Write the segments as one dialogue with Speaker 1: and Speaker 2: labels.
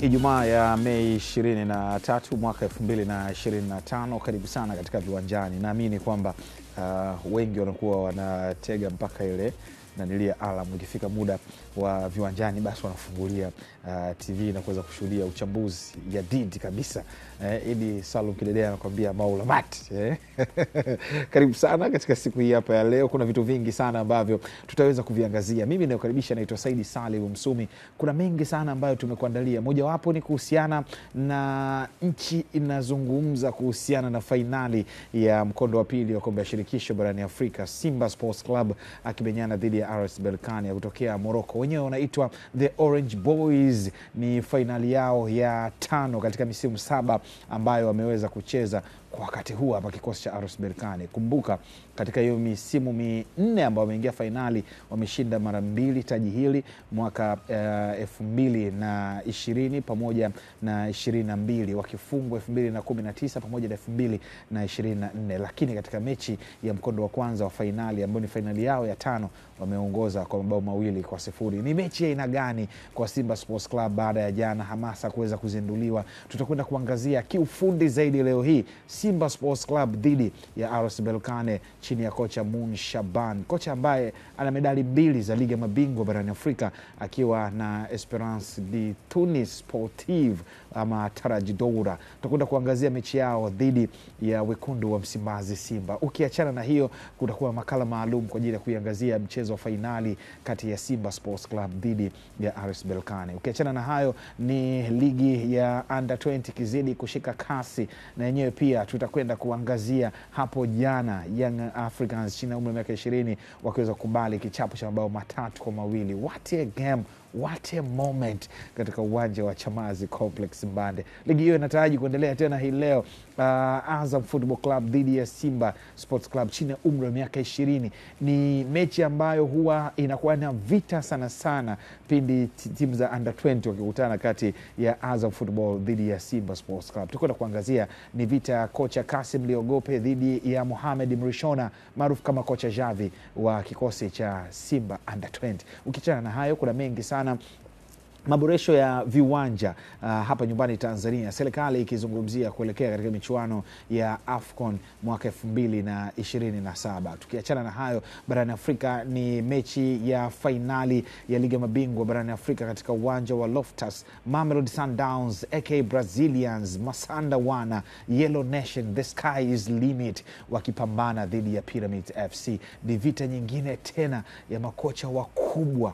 Speaker 1: Ijumaa ya Mei 23 mwaka 2025. Karibu sana katika Viwanjani. Naamini kwamba wengi wanakuwa wanatega mpaka ile na nilia alarm ikifika muda wa Viwanjani, basi wanafungulia TV na kuweza kushuhudia uchambuzi ya didi kabisa. Idi Salum Kidedea anakuambia maulamat. Karibu sana katika siku hii hapa ya leo. Kuna vitu vingi sana ambavyo tutaweza kuviangazia. Mimi nakukaribisha, naitwa Saidi Salim Msumi. Kuna mengi sana ambayo tumekuandalia. Moja wapo ni kuhusiana na nchi inazungumza kuhusiana na fainali ya mkondo wa pili wa kombe la shirikisho barani Afrika. Simba Sports Club akimenyana dhidi ya RS Berkane kutokea Morocco. Wenyewe wanaitwa The Orange Boys. Ni fainali yao ya 5 katika misimu 7 ambayo wameweza kucheza kwa wakati huu hapa kikosi cha RS Berkane. Kumbuka katika hiyo misimu 4 ambao wameingia fainali, wameshinda mara 2 taji hili, mwaka 2020 pamoja na 22, wakifungwa 2019 pamoja na 2024. Lakini katika mechi ya mkondo wa kwanza wa fainali ambayo ni fainali yao ya 5, wameongoza kwa mabao 2-0. Ni mechi ya aina gani kwa Simba Sports Club baada ya jana hamasa kuweza kuzinduliwa? Tutakwenda kuangazia kiufundi zaidi leo hii Simba Sports Club dhidi ya RS Berkane chini ya kocha Moon Shaban, kocha ambaye ana medali 2 za Liga Mabingwa barani Afrika akiwa na Esperance de Tunis Sportive ama Taraji Doura. Tutakwenda kuangazia mechi yao dhidi ya wekundu wa Msimbazi Simba. Ukiachana na hiyo, kutakuwa makala maalum kwa ajili ya kuiangazia mchezo wa fainali kati ya Simba Sports Club dhidi ya RS Berkane. Ukiachana na hayo, ni ligi ya Under 20 kizidi kushika kasi, na yenyewe pia tutakwenda kuangazia hapo jana Young Africans chini ya umri wa miaka 20 wakiweza kubali kichapo cha mabao 3-2. What a game, what a moment katika uwanja wa Chamazi Complex Mbande. Ligi hiyo inataraji kuendelea tena hii leo. Azam Football Club dhidi ya Simba Sports Club chini ya umri wa miaka 20. Ni mechi ambayo huwa inakuwa na vita sana sana pindi timu za Under 20 wakikutana, kati ya Azam Football dhidi ya Simba Sports Club. Tukwenda kuangazia ni vita ya kocha Kasim Liogope dhidi ya Mohamed Mrishona maarufu kama kocha Javi wa kikosi cha Simba Under 20. Ukiachana na hayo, kuna mengi sana. Maboresho ya viwanja hapa nyumbani Tanzania, serikali ikizungumzia kuelekea katika michuano ya AFCON mwaka 2027. Tukiachana na hayo, barani Afrika ni mechi ya fainali ya Liga Mabingwa barani Afrika katika uwanja wa Loftus. Mamelodi Sundowns aka Brazilians, Masanda Wana, Yellow Nation, the sky is limit wakipambana dhidi ya Pyramids FC. Ni vita nyingine tena ya makocha wakubwa.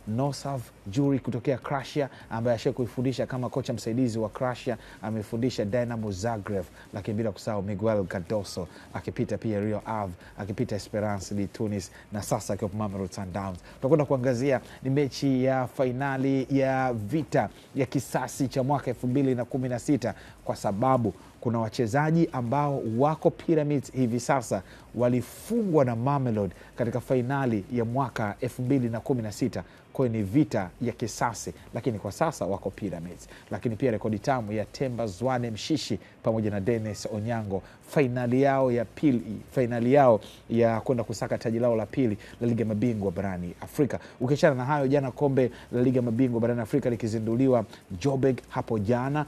Speaker 1: Nosaf Juri kutokea Croatia, ambaye ashakuifundisha kama kocha msaidizi wa Croatia, amefundisha Dynamo Zagreb, lakini bila kusahau Miguel Cardoso akipita pia Rio Ave, akipita Esperance de Tunis, na sasa akiwa Mamelodi Sundowns. Tutakwenda kuangazia ni mechi ya fainali ya vita ya kisasi cha mwaka 2016, kwa sababu kuna wachezaji ambao wako Pyramids hivi sasa walifungwa na Mamelodi katika fainali ya mwaka 2016. Kwa ni vita ya kisasi, lakini kwa sasa wako Pyramids. Lakini pia rekodi tamu ya Temba Zwane Mshishi pamoja na Dennis Onyango, fainali yao ya pili, fainali yao ya kwenda kusaka taji lao la pili la Liga Mabingwa barani Afrika. Ukiachana na hayo, jana kombe la Liga Mabingwa barani Afrika likizinduliwa Joburg hapo jana,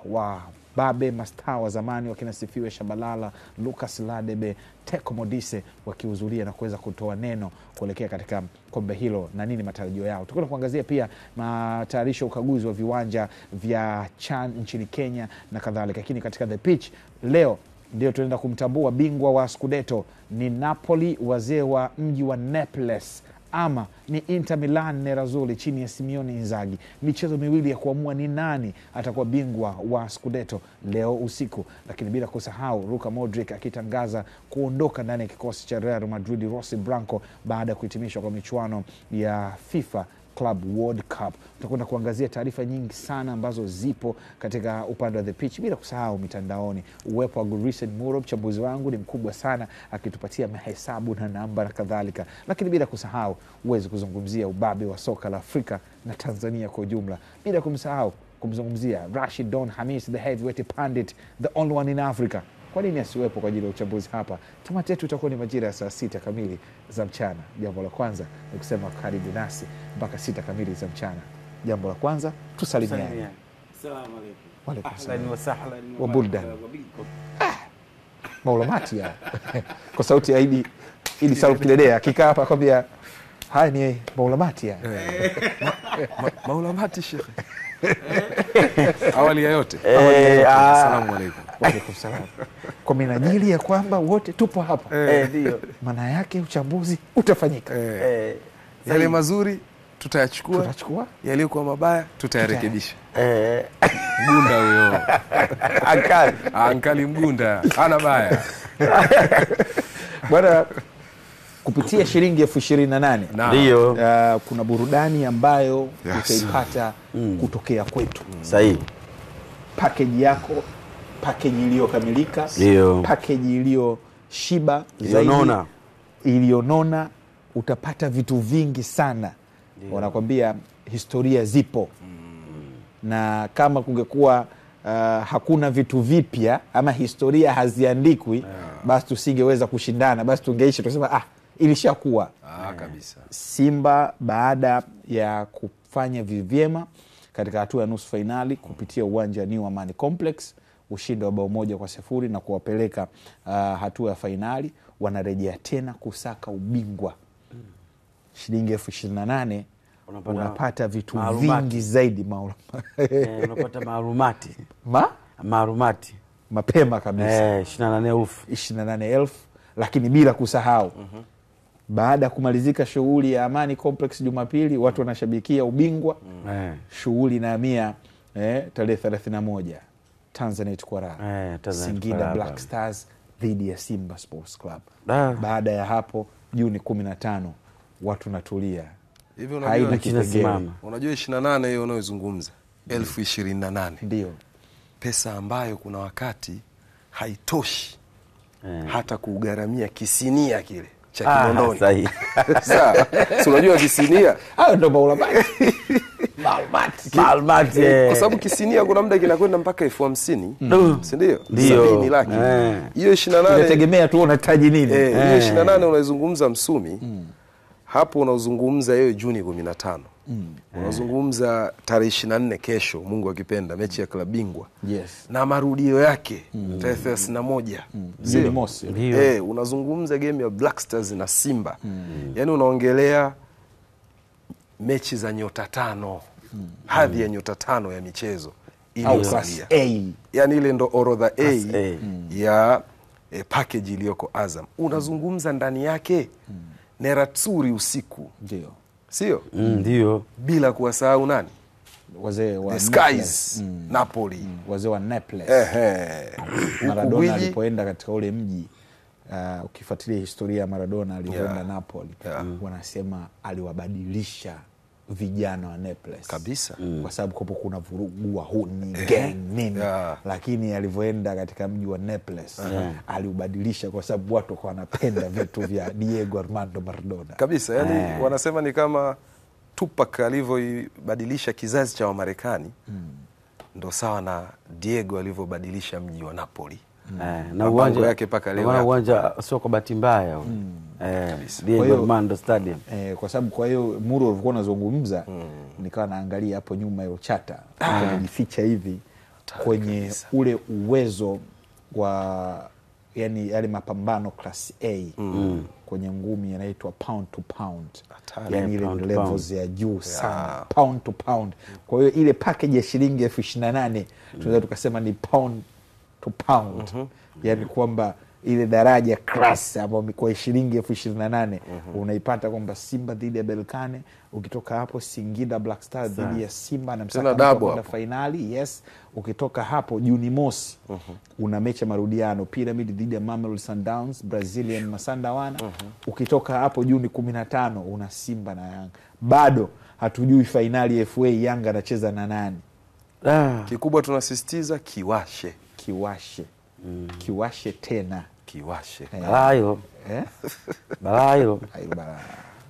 Speaker 1: wa Babe mastaa wa zamani wakina Sifiwe Shabalala, Lucas Ladebe, Teko Modise wakihudhuria na kuweza kutoa neno kuelekea katika kombe hilo na nini matarajio yao. Tutakwenda kuangazia pia matayarisho, ukaguzi wa viwanja vya Chan nchini Kenya na kadhalika. Lakini katika the pitch leo ndio tunaenda kumtambua bingwa wa Scudetto. Ni Napoli, wazee wa mji wa Naples, ama ni Inter Milan Nerazzurri chini ya Simeone Inzaghi. Michezo miwili ya kuamua ni nani atakuwa bingwa wa Scudetto leo usiku. Lakini bila kusahau Luka Modric akitangaza kuondoka ndani ya kikosi cha Real Madrid Rossi Blanco baada ya kuhitimishwa kwa michuano ya FIFA Club World Cup. Tutakwenda kuangazia taarifa nyingi sana ambazo zipo katika upande wa the pitch, bila kusahau mitandaoni. Uwepo wa Gurisen Muro, mchambuzi wangu, ni mkubwa sana akitupatia mahesabu na namba na kadhalika. Lakini bila kusahau uweze kuzungumzia ubabe wa soka la Afrika na Tanzania kwa ujumla. Bila kumsahau kumzungumzia Rashid Don Hamis, the heavyweight pundit, the only one in Africa. Kwa nini asiwepo kwa ajili ya uchambuzi hapa? Tamati yetu itakuwa ni majira ya saa 6 kamili za mchana. Jambo la kwanza ni kusema karibu nasi mpaka 6 kamili za mchana. Jambo la kwanza tusalimiane.
Speaker 2: Asalamu alaykum.
Speaker 1: Wa alaykum
Speaker 2: Ahlan wa sahlan
Speaker 1: wa buldan. Maulamati ya kwa sauti ya Idi Salum Kilelea akikaa hapa akwambia haya ni maulamati ya
Speaker 3: maulamati shekhe. Awali ya yote
Speaker 1: asalamu alaykum. Wa alaykum salam. Kwa minajili ya kwamba wote tupo hapa
Speaker 2: ndio
Speaker 1: maana yake uchambuzi utafanyika.
Speaker 3: Yale mazuri tutayachukua, yaliyokuwa mabaya tutayarekebisha. Mgunda huyo ankali Mgunda hana baya
Speaker 1: bwana. Kupitia shilingi 28,000
Speaker 2: ndio
Speaker 1: kuna burudani ambayo utaipata kutokea kwetu.
Speaker 2: Sahihi.
Speaker 1: Package yako, package iliyokamilika, package iliyoshiba zaidi, iliyonona, utapata vitu vingi sana. Wanakwambia historia zipo. Na kama kungekuwa hakuna vitu vipya ama historia haziandikwi, basi tusingeweza kushindana, basi tungeishi tunasema ilishakuwa.
Speaker 3: Kabisa.
Speaker 1: Simba baada ya kufanya vyema katika hatua ya nusu finali kupitia uwanja wa New Amani Complex, ushindi wa 1-0 na kuwapeleka hatua ya finali, wanarejea tena kusaka ubingwa. Shilingi 28,000 unapata vitu vingi zaidi
Speaker 2: unapata maalumati. Maalumati
Speaker 1: mapema kabisa. 28,000 lakini bila kusahau baada ya kumalizika shughuli ya Amani Complex Jumapili, watu wanashabikia ubingwa. Shughuli inahamia tarehe 31 Tanzanite kwa raha, Singida Black Stars dhidi ya Simba Sports Club. Baada ya hapo Juni 15 watu natulia.
Speaker 3: Hivi unajua 28 hiyo unayozungumza 28,000
Speaker 1: ndio
Speaker 3: pesa ambayo kuna wakati haitoshi hata kugharamia kisinia kile cha Kinondoni.
Speaker 2: Sahihi.
Speaker 3: Sawa. Si unajua kisinia
Speaker 1: hayo ndio maulamati.
Speaker 3: Kwa sababu kisinia kuna muda kinakwenda mpaka 50,000, si ndio? 70 laki. Hiyo 28
Speaker 1: inategemea tu unahitaji nini.
Speaker 3: Hiyo 28 unaizungumza Msumi. Hapo unazungumza hiyo Juni 15. Unazungumza tarehe 24 kesho Mungu akipenda mechi ya klabu bingwa. Na marudio yake tarehe 31.
Speaker 1: Juni mosi.
Speaker 3: Unazungumza game ya Black Stars na Simba. Yaani unaongelea mechi za nyota 5. Hadhi ya nyota 5 ya michezo iliyosalia. Yaani ile ndo orodha A ya package iliyoko Azam. Unazungumza ndani yake Nerazzurri usiku.
Speaker 1: Ndio.
Speaker 3: Sio?
Speaker 2: Ndio.
Speaker 3: Bila kuwasahau nani?
Speaker 1: Wazee wa
Speaker 3: The Skies, Napoli.
Speaker 1: Wazee wa Naples. Maradona alipoenda katika ule mji, ukifuatilia historia ya Maradona alipoenda Napoli, wanasema aliwabadilisha vijana wa Naples
Speaker 3: kabisa.
Speaker 1: Kwa sababu kuna vurugu, huni, gang nini. Lakini alivyoenda katika mji wa Naples aliubadilisha kwa sababu watu kwa wanapenda vitu vya Diego Armando Maradona.
Speaker 3: Kabisa, yani wanasema ni kama Tupac alivyoibadilisha kizazi cha Wamarekani, ndo sawa na Diego alivyobadilisha mji wa Napoli.
Speaker 2: Na uwanja
Speaker 3: yake paka leo.
Speaker 2: Uwanja sio kwa bahati mbaya. Diego Armando Stadium.
Speaker 1: Kwa sababu kwa hiyo Muro ulikuwa unazungumza, nikawa naangalia hapo nyuma hiyo chata kujificha hivi kwenye ule uwezo wa yani yale mapambano class A kwenye ngumi yanaitwa pound to pound. Yani ile levels ya juu sana, pound to pound. Kwa hiyo ile package ya shilingi 28,000 tunaweza tukasema ni pound to pound. Yani kwamba ile daraja class ambayo kwa shilingi 28,000 unaipata kwamba Simba dhidi ya Berkane, ukitoka hapo Singida Black Stars dhidi ya Simba na msaka kwenda finali. Ukitoka hapo Juni mosi una mechi ya marudiano Pyramid dhidi ya Mamelodi Sundowns, Brazilian Masandawana. Ukitoka hapo Juni 15 una Simba na Yanga. Bado hatujui finali ya FA Yanga anacheza na nani.
Speaker 3: Kikubwa tunasisitiza kiwashe.
Speaker 1: Kiwashe tena.
Speaker 3: Kiwashe.
Speaker 2: Balayo. Balayo.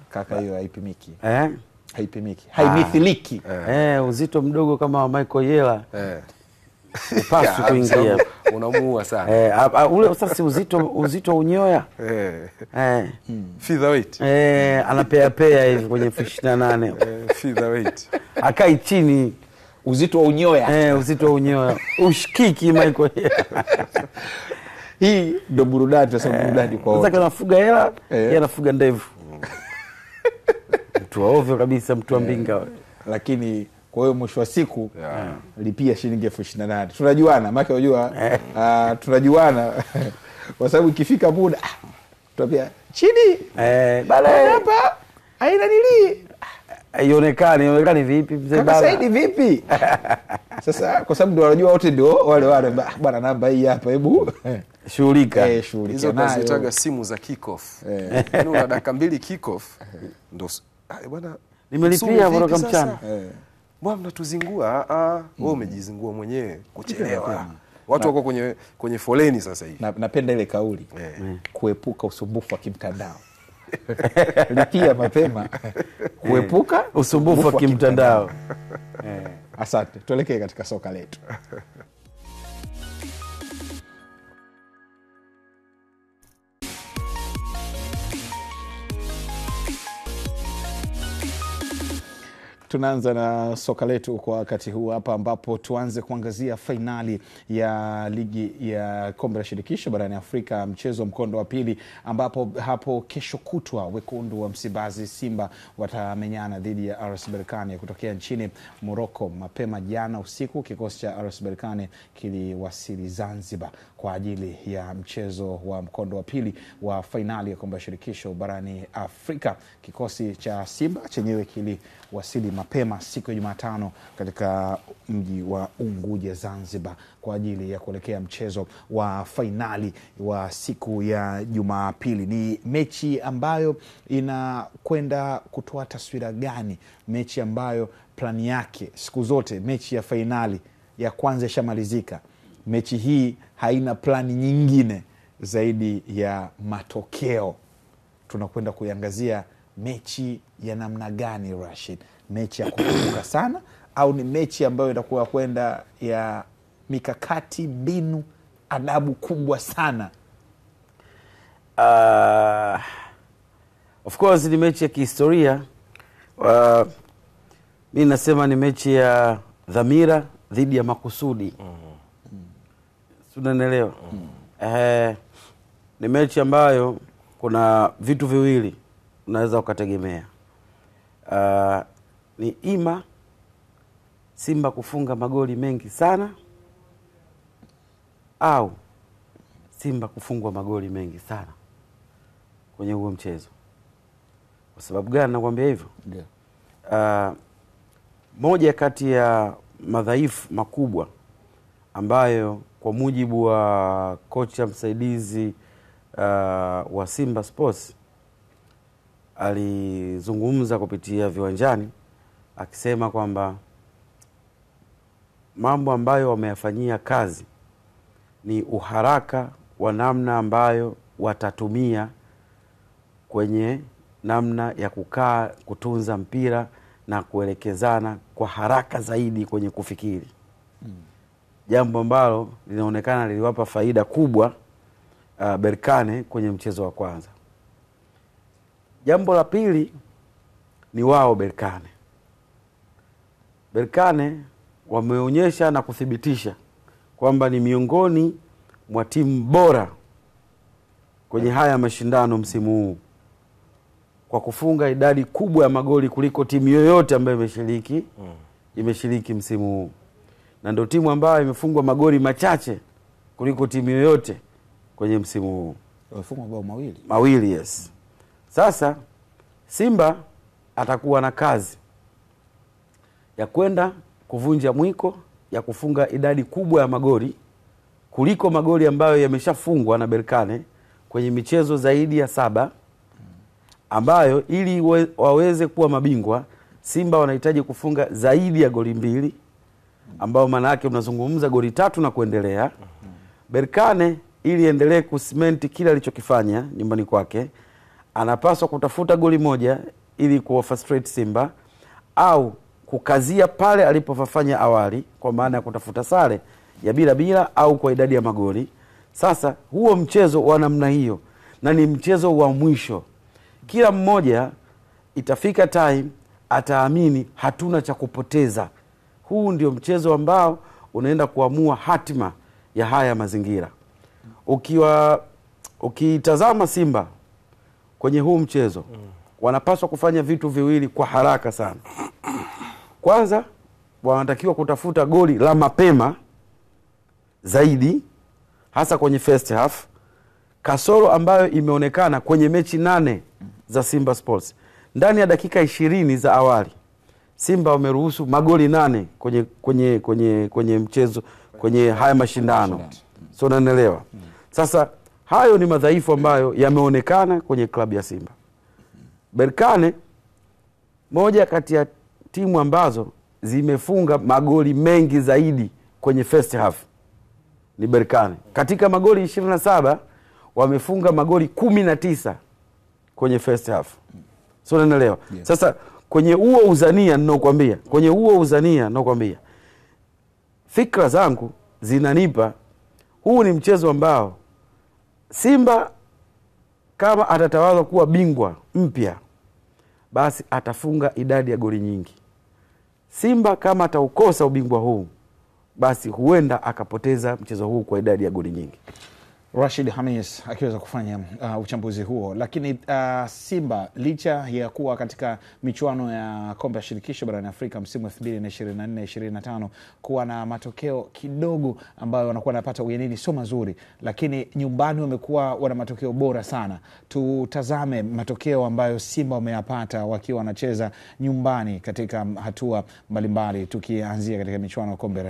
Speaker 1: Kaka hiyo haipimiki. Haipimiki. Haimithiliki.
Speaker 2: Uzito mdogo kama wa Michael Yela. Upasu kuingia.
Speaker 3: unamuua sana.
Speaker 2: Ule sasa uzito unyoya.
Speaker 3: Featherweight.
Speaker 2: Anapea hivi kwenye 28.
Speaker 3: Featherweight.
Speaker 2: Akai chini
Speaker 1: uzito wa unyoya.
Speaker 2: Uzito wa unyoya. Ushikiki Michael.
Speaker 1: Hii ndio burudani, tunasema burudani kwa wote.
Speaker 2: Sasa anafuga hela, yeye anafuga ndevu. Mtu ovyo kabisa, mtu mbinga.
Speaker 1: Lakini kwa hiyo mwisho wa siku lipia shilingi 28,000. Tunajuana, maana unajua tunajuana kwa sababu ikifika muda tutapia chini
Speaker 2: bale
Speaker 1: hapa haina nili.
Speaker 2: Ionekane vipi mzee
Speaker 1: baba? Kaka Saidi vipi? Sasa kwa sababu ndio wanajua wote, ndio wale bwana namba hii hapa, hebu
Speaker 2: shughulika.
Speaker 3: Hizo tunazitaga simu za kick off. Yaani una dakika 2 kick off ndio bwana
Speaker 2: nimelipia kutoka mchana.
Speaker 3: Bwana mnatuzingua. Wewe umejizingua mwenyewe kuchelewa. Watu wako kwenye foleni sasa hivi.
Speaker 1: Napenda ile kauli kuepuka usumbufu wa kimtandao. Lipia mapema kuepuka
Speaker 2: usumbufu wa kimtandao.
Speaker 1: Asante. Tuelekee katika soka letu. Tunaanza na soka letu kwa wakati huu hapa, ambapo tuanze kuangazia fainali ya ligi ya kombe la shirikisho barani Afrika, mchezo mkondo wa pili, ambapo hapo kesho kutwa wekundu wa Msimbazi Simba watamenyana dhidi ya RS Berkane kutokea nchini Morocco. Mapema jana usiku kikosi cha RS Berkane kiliwasili Zanzibar kwa ajili ya mchezo wa mkondo wa pili wa fainali ya kombe la shirikisho barani Afrika. Kikosi cha Simba chenyewe kiliwasili mapema siku ya Jumatano katika mji wa Unguja Zanzibar kwa ajili ya kuelekea mchezo wa fainali wa siku ya Jumapili. Ni mechi ambayo inakwenda kutoa taswira gani? Mechi ambayo plani yake siku zote, mechi ya fainali ya kwanza ishamalizika. Mechi hii haina plani nyingine zaidi ya matokeo. Tunakwenda kuiangazia mechi ya namna gani, Rashid? Mechi ya kukumbuka sana au ni mechi ambayo itakuwa kwenda ya mikakati, mbinu, adabu kubwa sana?
Speaker 2: Of course ni mechi ya kihistoria. Mimi nasema ni mechi ya dhamira dhidi ya makusudi. Unanielewa? Ni mechi ambayo kuna vitu viwili unaweza ukategemea. Ni ima Simba kufunga magoli mengi sana au Simba kufungwa magoli mengi sana kwenye huo mchezo. Kwa sababu gani nakwambia hivyo? Moja kati ya madhaifu makubwa ambayo kwa mujibu wa kocha msaidizi wa Simba Sports alizungumza kupitia viwanjani akisema kwamba mambo ambayo wameyafanyia kazi ni uharaka wa namna ambayo watatumia kwenye namna ya kukaa kutunza mpira na kuelekezana kwa haraka zaidi kwenye kufikiri. Jambo ambalo linaonekana liliwapa faida kubwa Berkane kwenye mchezo wa kwanza. Jambo la pili ni wao Berkane wameonyesha na kuthibitisha kwamba ni miongoni mwa timu bora kwenye haya mashindano msimu huu kwa kufunga idadi kubwa ya magoli kuliko timu yoyote ambayo imeshiriki msimu huu. Na ndio timu ambayo imefungwa magoli machache kuliko timu yoyote kwenye msimu huu.
Speaker 1: Wamefungwa bao
Speaker 2: mawili, yes. Sasa Simba atakuwa na kazi ya kwenda kuvunja mwiko ya kufunga idadi kubwa ya magoli kuliko magoli ambayo yameshafungwa na Berkane kwenye michezo zaidi ya 7, ambayo ili waweze kuwa mabingwa Simba wanahitaji kufunga zaidi ya goli 2, ambao maana yake unazungumza goli 3 na kuendelea. Berkane ili endelee kusimenti kila alichokifanya nyumbani kwake anapaswa kutafuta goli 1 ili kuwafrustrate Simba au kukazia pale alipofanya awali, kwa maana ya kutafuta sare ya bila au kwa idadi ya magoli. Sasa huo mchezo wa namna hiyo, na ni mchezo wa mwisho, kila mmoja itafika time ataamini hatuna cha kupoteza. Huu ndio mchezo ambao unaenda kuamua hatima ya haya mazingira. Ukitazama Simba kwenye huu mchezo, wanapaswa kufanya vitu viwili kwa haraka sana. Kwanza, wanatakiwa kutafuta goli la mapema zaidi, hasa kwenye first half, kasoro ambayo imeonekana kwenye mechi 8 za Simba Sports. Ndani ya dakika 20 za awali, Simba wameruhusu magoli 8 kwenye mchezo, kwenye haya mashindano. So unanielewa? Sasa hayo ni madhaifu ambayo yameonekana kwenye klabu ya Simba. Berkane, moja kati ya timu ambazo zimefunga magoli mengi zaidi kwenye first half ni Berkane. Katika magoli 27 wamefunga magoli 19 kwenye first half. So unanielewa? Yeah. Sasa kwenye huo uzania ninakwambia, fikra zangu zinanipa huu ni mchezo ambao Simba kama atatawazwa kuwa bingwa mpya, basi atafunga idadi ya goli nyingi. Simba kama ataukosa ubingwa huu, basi huenda akapoteza mchezo huu kwa idadi ya goli nyingi.
Speaker 1: Rashid Hamis akiweza kufanya uchambuzi huo. Lakini Simba licha ya kuwa katika michuano ya kombe ya shirikisho barani Afrika msimu 2024-2025 kuwa na matokeo kidogo ambayo wanakuwa wanapata ugenini sio mazuri, lakini nyumbani wamekuwa wana matokeo bora sana. Tutazame matokeo ambayo Simba wameyapata wakiwa wanacheza nyumbani katika hatua mbalimbali, tukianzia katika michuano ya kombe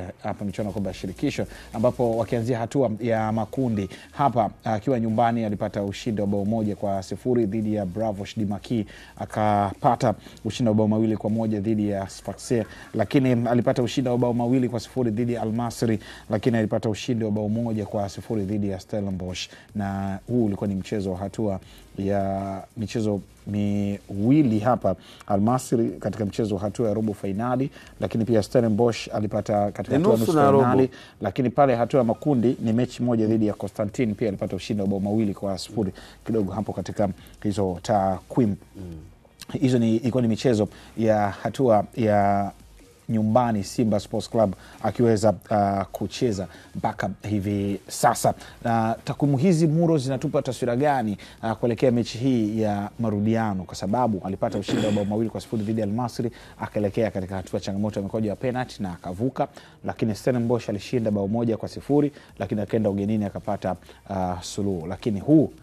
Speaker 1: ya shirikisho, ambapo wakianzia hatua ya makundi. Hapa akiwa nyumbani alipata ushindi wa bao 1-0 dhidi ya Bravos Dimaki, akapata ushindi wa bao 2-1 dhidi ya Sfaxien, lakini alipata ushindi wa bao 2-0 dhidi ya Al Masry, lakini alipata ushindi wa bao 1-0 dhidi ya Stellenbosch. Na huu ulikuwa ni mchezo wa hatua ya michezo miwili hapa. Al Masry katika mchezo wa hatua ya robo finali, lakini pia Stellenbosch alipata katika hatua ya nusu finali, lakini pale hatua ya makundi ni mechi moja dhidi ya Constantine, pia alipata ushindi wa bao 2-0 kidogo hapo katika hizo takwimu. Hizo ilikuwa ni michezo ya hatua ya nyumbani Simba Sports Club akiweza kucheza mpaka hivi sasa. Takwimu hizi Muro zinatupa taswira gani kuelekea mechi hii ya marudiano? Kwa sababu alipata ushindi wa bao 2-0 dhidi ya Al Masry, akaelekea katika hatua changamoto ya mikojo ya penalty na akavuka, lakini Stellenbosch alishinda bao 1-0, lakini akaenda ugenini akapata suluhu. Lakini huu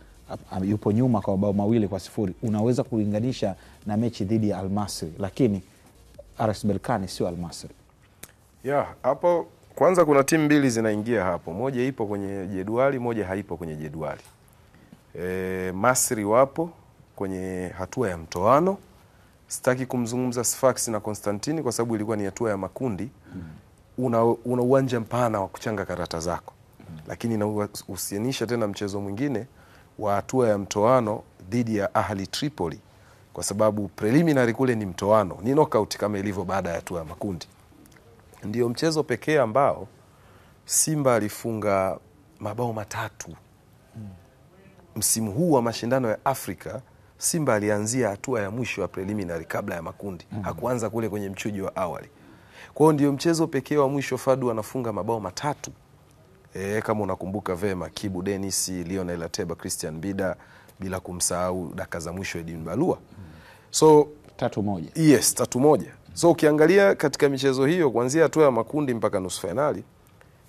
Speaker 1: yupo nyuma kwa bao 2-0. Unaweza kulinganisha na mechi dhidi ya Al Masry, lakini RS Berkane sio Al Masry.
Speaker 3: Hapo kwanza kuna timu mbili zinaingia hapo. Moja ipo kwenye jedwali, moja haipo kwenye jedwali. Masry wapo kwenye hatua ya mtoano. Sitaki kumzungumza Sfax na Constantine kwa sababu ilikuwa ni hatua ya makundi. Una uwanja mpana wa kuchanga karata zako. Lakini na usianisha tena mchezo mwingine wa hatua ya mtoano dhidi ya Ahli Tripoli, kwa sababu preliminary kule ni mtoano, ni knockout kama ilivyo baada ya hatua ya makundi. Ndio mchezo pekee ambao Simba alifunga mabao 3. Msimu huu wa mashindano ya Afrika, Simba alianzia hatua ya mwisho ya preliminary kabla ya makundi. Hakuanza kule kwenye mchujo wa awali. Kwa hiyo ndio mchezo pekee wa mwisho Fadu anafunga mabao 3. Kama unakumbuka vema, Kibu Dennis, Lionel Ateba, Christian Bida, bila kumsahau dakika za mwisho Edin Balua. So
Speaker 1: 3-1.
Speaker 3: Yes, 3-1. So ukiangalia katika michezo hiyo kuanzia hatua ya makundi mpaka nusu finali,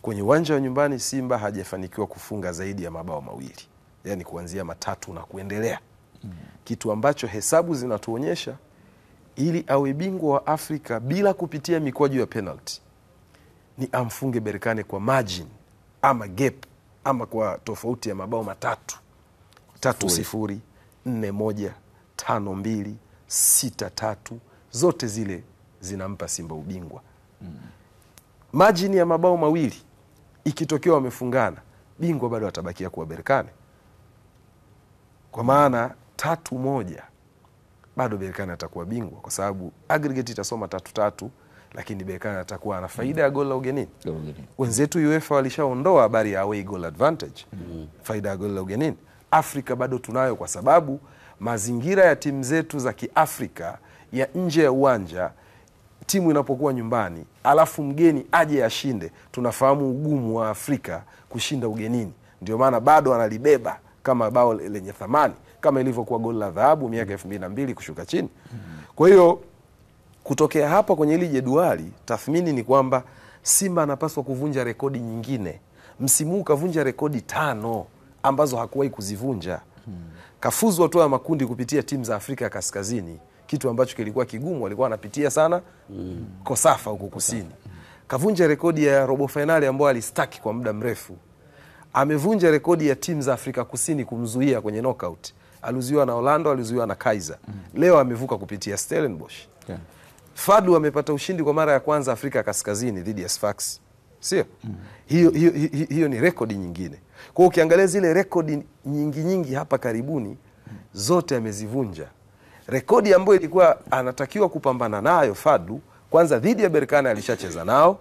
Speaker 3: kwenye uwanja wa nyumbani Simba hajafanikiwa kufunga zaidi ya mabao 2. Yaani kuanzia 3 na kuendelea. Kitu ambacho hesabu zinatuonyesha ili awe bingwa wa Afrika bila kupitia mikwaju ya penalty ni amfunge Berkane kwa margin ama gap ama kwa tofauti ya mabao 3. 3-0, 4-1, 5-2, 6-3, zote zile zinampa Simba ubingwa. Margin ya mabao 2 ikitokea wamefungana, bingwa bado atabakia kuwa Berkane. Kwa maana 3-1 bado Berkane atakuwa bingwa, kwa sababu aggregate itasoma 3-3, lakini Berkane atakuwa ana faida ya goli la ugenini. Wenzetu UEFA walishaondoa habari ya away goal advantage, faida ya goli la ugenini. Afrika bado tunayo, kwa sababu mazingira ya timu zetu za Kiafrika ya nje ya uwanja, timu inapokuwa nyumbani alafu mgeni aje ashinde, tunafahamu ugumu wa Afrika kushinda ugenini. Ndio maana bado analibeba kama bao lenye thamani, kama ilivyokuwa goli la dhahabu miaka 2002 kushuka chini. Kwa hiyo kutokea hapa kwenye hili jedwali, tathmini ni kwamba Simba anapaswa kuvunja rekodi nyingine. Msimu huu kavunja rekodi 5 ambazo hakuwahi kuzivunja. Kafuzu hatua ya makundi kupitia timu za Afrika ya Kaskazini, kitu ambacho kilikuwa kigumu, walikuwa wanapitia sana Kosafa huko kusini. Kavunja rekodi ya robo finali ambayo alistaki kwa muda mrefu. Amevunja rekodi ya timu za Afrika Kusini kumzuia kwenye knockout. Alizuiwa na Orlando, alizuiwa na Kaizer. Leo amevuka kupitia Stellenbosch. Fadlu amepata ushindi kwa mara ya kwanza Afrika Kaskazini dhidi ya Sfax. Sio? Hiyo ni rekodi nyingine. Kwa ukiangalia zile rekodi nyingi hapa karibuni, zote amezivunja. Rekodi ambayo ilikuwa anatakiwa kupambana nayo Fadlu, kwanza dhidi ya Berkane alishacheza nao,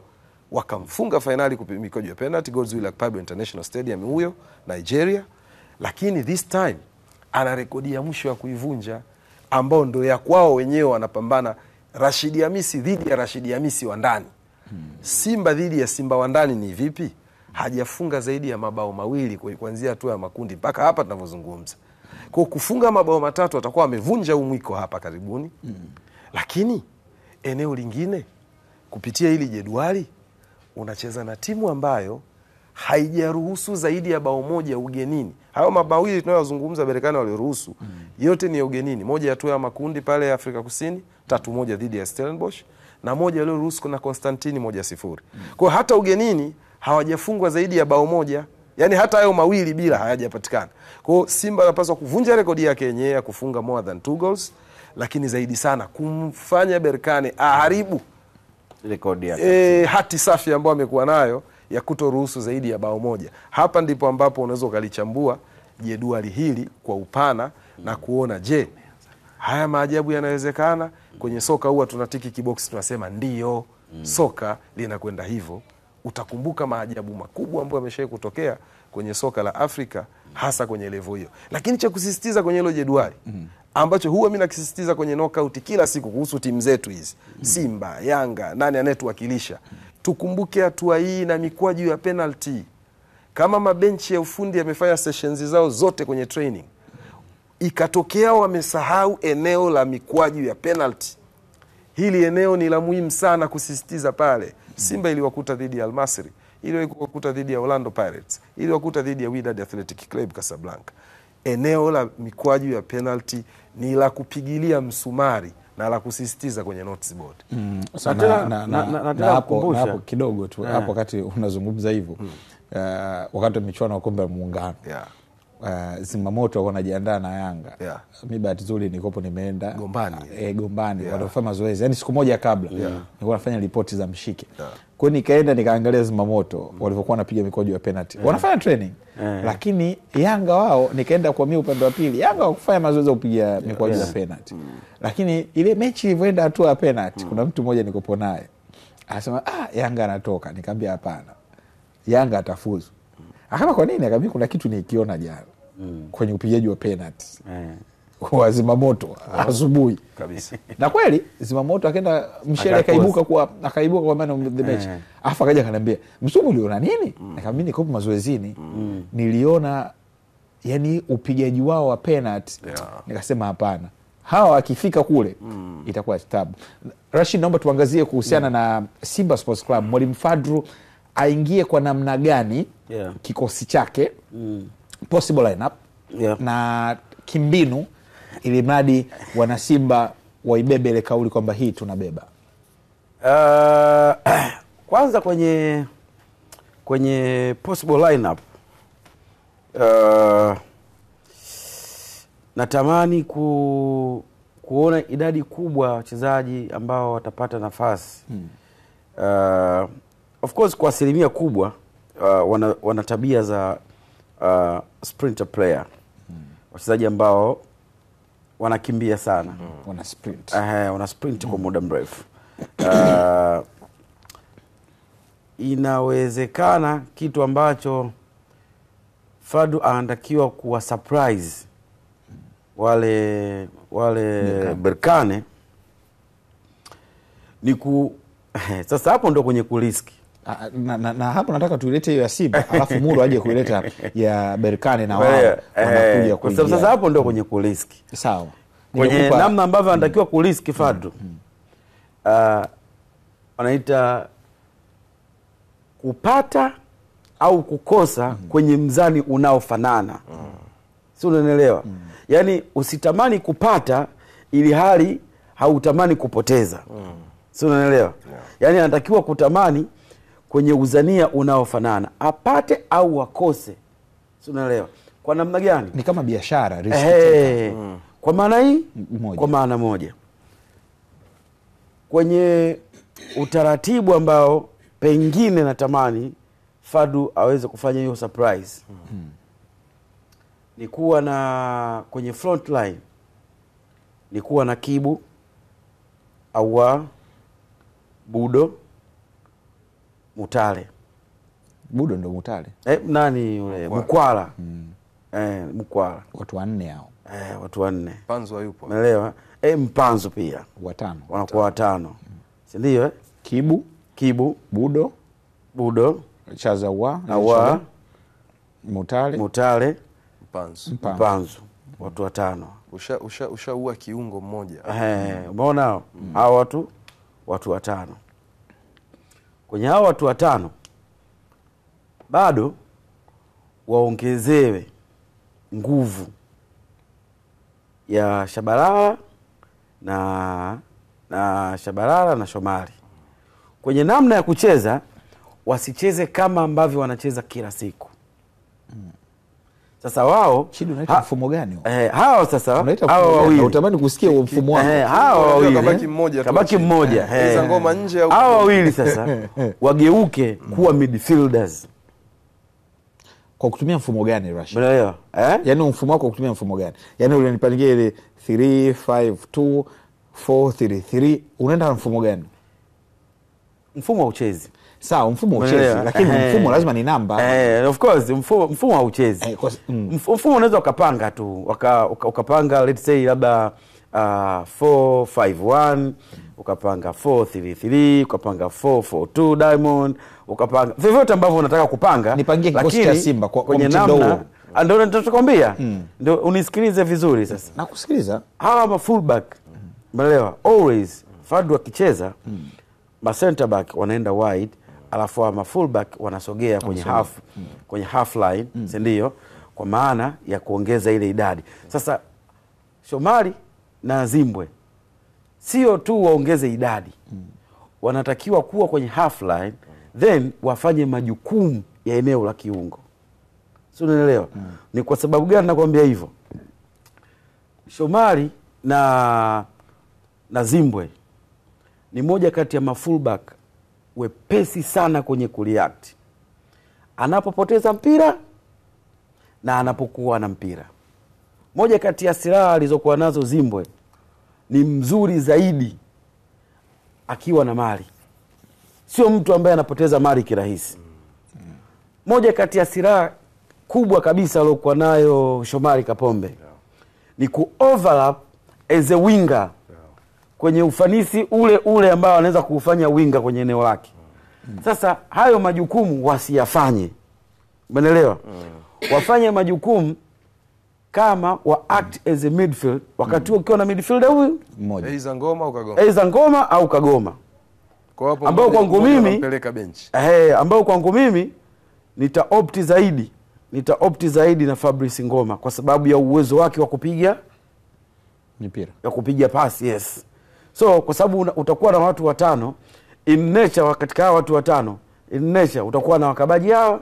Speaker 3: wakamfunga finali mikojo ya penalty, Godswill Akpabio International Stadium huyo Nigeria. Lakini this time ana rekodi ya mwisho ya kuivunja, ambao ndo ya kwao wenyewe, wanapambana Rashidi Hamisi dhidi ya Rashidi Hamisi wa ndani. Simba dhidi ya Simba wa ndani ni vipi? Hajafunga zaidi ya mabao 2 kuanzia hatua ya makundi mpaka hapa tunavyozungumza. Kwa kufunga mabao 3 atakuwa amevunja umwiko hapa karibuni. Lakini eneo lingine, kupitia hili jedwali unacheza na timu ambayo haijaruhusu zaidi ya bao 1 ugenini. Hayo mabao 2 tunayozungumza Berkane walioruhusu, yote ni ugenini. Moja ya hatua ya makundi pale Afrika Kusini, 3-1 dhidi ya Stellenbosch, na moja aliyoruhusu na Constantine 1-0. Kwa hata ugenini hawajafungwa zaidi ya bao 1. Yaani hata hayo 2 bila hayajapatikana. Kwa Simba anapaswa kuvunja rekodi yake yenyewe ya kufunga more than 2 goals, lakini zaidi sana kumfanya Berkane aharibu
Speaker 2: rekodi yake,
Speaker 3: hati safi ambayo amekuwa nayo ya kutoruhusu zaidi ya bao 1. Hapa ndipo ambapo unaweza ukalichambua jedwali hili kwa upana na kuona, je, haya maajabu yanawezekana? Kwenye soka huwa tunatiki kiboksi, tunasema ndio, soka linakwenda hivyo. Utakumbuka maajabu makubwa ambayo yameshawahi kutokea kwenye soka la Afrika, hasa kwenye level hiyo. Lakini cha kusisitiza kwenye hilo jedwali, ambacho huwa mimi nakisisitiza kwenye knockout kila siku kuhusu timu zetu hizi, Simba, Yanga, nani anayetuwakilisha, tukumbuke hatua hii na mikwaju ya penalty. Kama mabenchi ya ufundi yamefanya sessions zao zote kwenye training, ikatokea wamesahau eneo la mikwaju ya penalty, hili eneo ni la muhimu sana kusisitiza pale. Simba iliwakuta dhidi ya Al Masry, iliwakuta dhidi ya Orlando Pirates, iliwakuta dhidi ya Wydad Athletic Club Casablanca. Eneo la mikwaju ya penalty ni la kupigilia msumari na la kusisitiza kwenye notes board.
Speaker 1: Na hapo kidogo tu hapo, wakati unazungumza hivyo, wakati wa michuano ya kombe la Muungano, Zimamoto wanajiandaa na Yanga. Mimi bahati nzuri nikopo nimeenda Gombani wanafanya mazoezi, yani siku moja kabla nilikuwa nafanya ripoti za mshike. Kwa hiyo nikaenda nikaangalia Zimamoto walivyokuwa wanapiga mikojo ya penalty, wanafanya training. Lakini Yanga wao, nikaenda kwa mimi upande wa pili, Yanga wakufanya mazoezi ya kupiga mikojo ya penalty. Lakini ile mechi ilivyoenda hatua ya penalty, kuna mtu mmoja nikopo naye anasema Yanga anatoka. Nikamwambia hapana, Yanga atafuzu. Akama kwa nini? Akamwambia kuna kitu nikiona jana kwenye upigaji wa penalty kwa Zimamoto asubuhi
Speaker 3: kabisa.
Speaker 1: Na kweli Zimamoto akaenda mshele akaibuka kwa man of the match. Afa akaja akaniambia, "Msubu uliona nini?" Nikamwambia niko mazoezini, niliona yani upigaji wao wa penalty. Nikasema hapana, hawa wakifika kule itakuwa tabu. Rashid, naomba tuangazie kuhusiana na Simba Sports Club. Mwalimu Fadlu aingie kwa namna gani kikosi chake, possible lineup na kimbinu, ili mradi wana Simba waibebe ile kauli kwamba hii tunabeba.
Speaker 2: Kwanza kwenye possible lineup, natamani kuona idadi kubwa ya wachezaji ambao watapata nafasi. Of course kwa asilimia kubwa wana tabia za sprinter player, wachezaji ambao wanakimbia sana,
Speaker 1: wana sprint
Speaker 2: kwa muda mrefu. inawezekana kitu ambacho Fadlu anatakiwa kuwa surprise wale Berkane ni sasa hapo ndo kwenye kuriski
Speaker 1: na hapo nataka tuilete hiyo ya Simba alafu Muro aje kuileta ya Berkane na wao wanakuja kuingia.
Speaker 2: Sasa hapo ndo kwenye kuriski.
Speaker 1: Sawa.
Speaker 2: Kwenye namna ambavyo anatakiwa kuriski Fadlu. Wanaita kupata au kukosa kwenye mzani unaofanana. Si unanielewa? Yaani usitamani kupata ili hali hautamani kupoteza. Si unanielewa? Yaani anatakiwa kutamani kwenye uzania unaofanana, apate au akose. Si unaelewa? Kwa namna gani?
Speaker 1: Ni kama biashara, risk.
Speaker 2: Kwa maana hii moja. Kwa maana moja. Kwenye utaratibu ambao pengine natamani Fadlu aweze kufanya hiyo surprise. Ni kuwa na kwenye front line ni kuwa na Kibu au Budo Mutale.
Speaker 1: Budo ndo Mutale.
Speaker 2: Nani yule? Mkwala. Mkwala.
Speaker 1: Watu wanne hao.
Speaker 2: Watu wanne.
Speaker 3: Mpanzo hayupo.
Speaker 2: Umeelewa? Mpanzo pia.
Speaker 1: Watano.
Speaker 2: Wanakuwa watano. Si ndio? Kibu, Budo,
Speaker 1: Chazawa, Mutale,
Speaker 2: Mpanzo. Watu watano.
Speaker 3: Ushaua kiungo mmoja.
Speaker 2: Umeona hao watu watano. Kwenye hao watu watano bado waongezewe nguvu ya Shabalala na Shabalala na Shomari. Kwenye namna ya kucheza wasicheze kama ambavyo wanacheza kila siku.
Speaker 1: Sasa wao Chidi unaita mfumo gani huo?
Speaker 2: Hao sasa hao wawili.
Speaker 1: Unatamani kusikia huo mfumo wao.
Speaker 2: Hao wawili kabaki mmoja.
Speaker 3: Hizo ngoma nje au
Speaker 2: hao wawili sasa wageuke kuwa midfielders.
Speaker 1: Kwa kutumia mfumo gani Rashid?
Speaker 2: Unaelewa?
Speaker 1: Yaani mfumo wako kutumia mfumo gani? Yaani ulinipangia ile 3-5-2 4-3-3 unaenda na mfumo gani?
Speaker 2: Mfumo wa uchezi. Sawa,
Speaker 1: mfumo wa uchezi, lakini mfumo lazima ni namba.
Speaker 2: Of course, mfumo wa uchezi. Mfumo unaweza ukapanga tu, ukapanga let's say labda 4-5-1, ukapanga 4-3-3, ukapanga 4-4-2 Diamond, ukapanga vyovyote ambavyo unataka kupanga.
Speaker 1: Nipangie kikosi cha Simba kwa mtindo huo.
Speaker 2: Ndio nitakwambia. Ndio unisikilize vizuri sasa.
Speaker 1: Nakusikiliza.
Speaker 2: Hawa ma fullback, umeelewa? Always Fadlu akicheza ma center back wanaenda wide, alafu ma fullback wanasogea kwenye half line, si ndio? Kwa maana ya kuongeza ile idadi. Sasa Shomari na Zimbwe sio tu waongeze idadi. Wanatakiwa kuwa kwenye half line, then wafanye majukumu ya eneo la kiungo. Sio, unaelewa? Ni kwa sababu gani nakwambia hivyo? Shomari na Zimbwe ni moja kati ya mafullback wepesi sana kwenye kureact anapopoteza mpira na anapokuwa na mpira. Moja kati ya silaha alizokuwa nazo Zimbwe ni mzuri zaidi akiwa na mali, sio mtu ambaye anapoteza mali kirahisi. Moja kati ya silaha kubwa kabisa aliyokuwa nayo Shomari Kapombe ni ku-overlap as a winger kwenye ufanisi ule ambao anaweza kuufanya winga kwenye eneo lake. Sasa hayo majukumu wasiyafanye. Umeelewa? Wafanye majukumu kama wa act as a midfield wakati ukiwa na midfielder huyu
Speaker 3: mmoja. Aidha
Speaker 2: Ngoma au Kagoma.
Speaker 3: Kwa hapo
Speaker 2: ambao kwangu mimi
Speaker 3: nampeleka bench.
Speaker 2: Ambao kwangu mimi nita opt zaidi na Fabrice Ngoma kwa sababu ya uwezo wake wa kupiga
Speaker 1: mipira.
Speaker 2: Ya kupiga pasi, yes. So kwa sababu utakuwa na watu watano in nature, katika hao watu watano in nature utakuwa na wakabaji hawa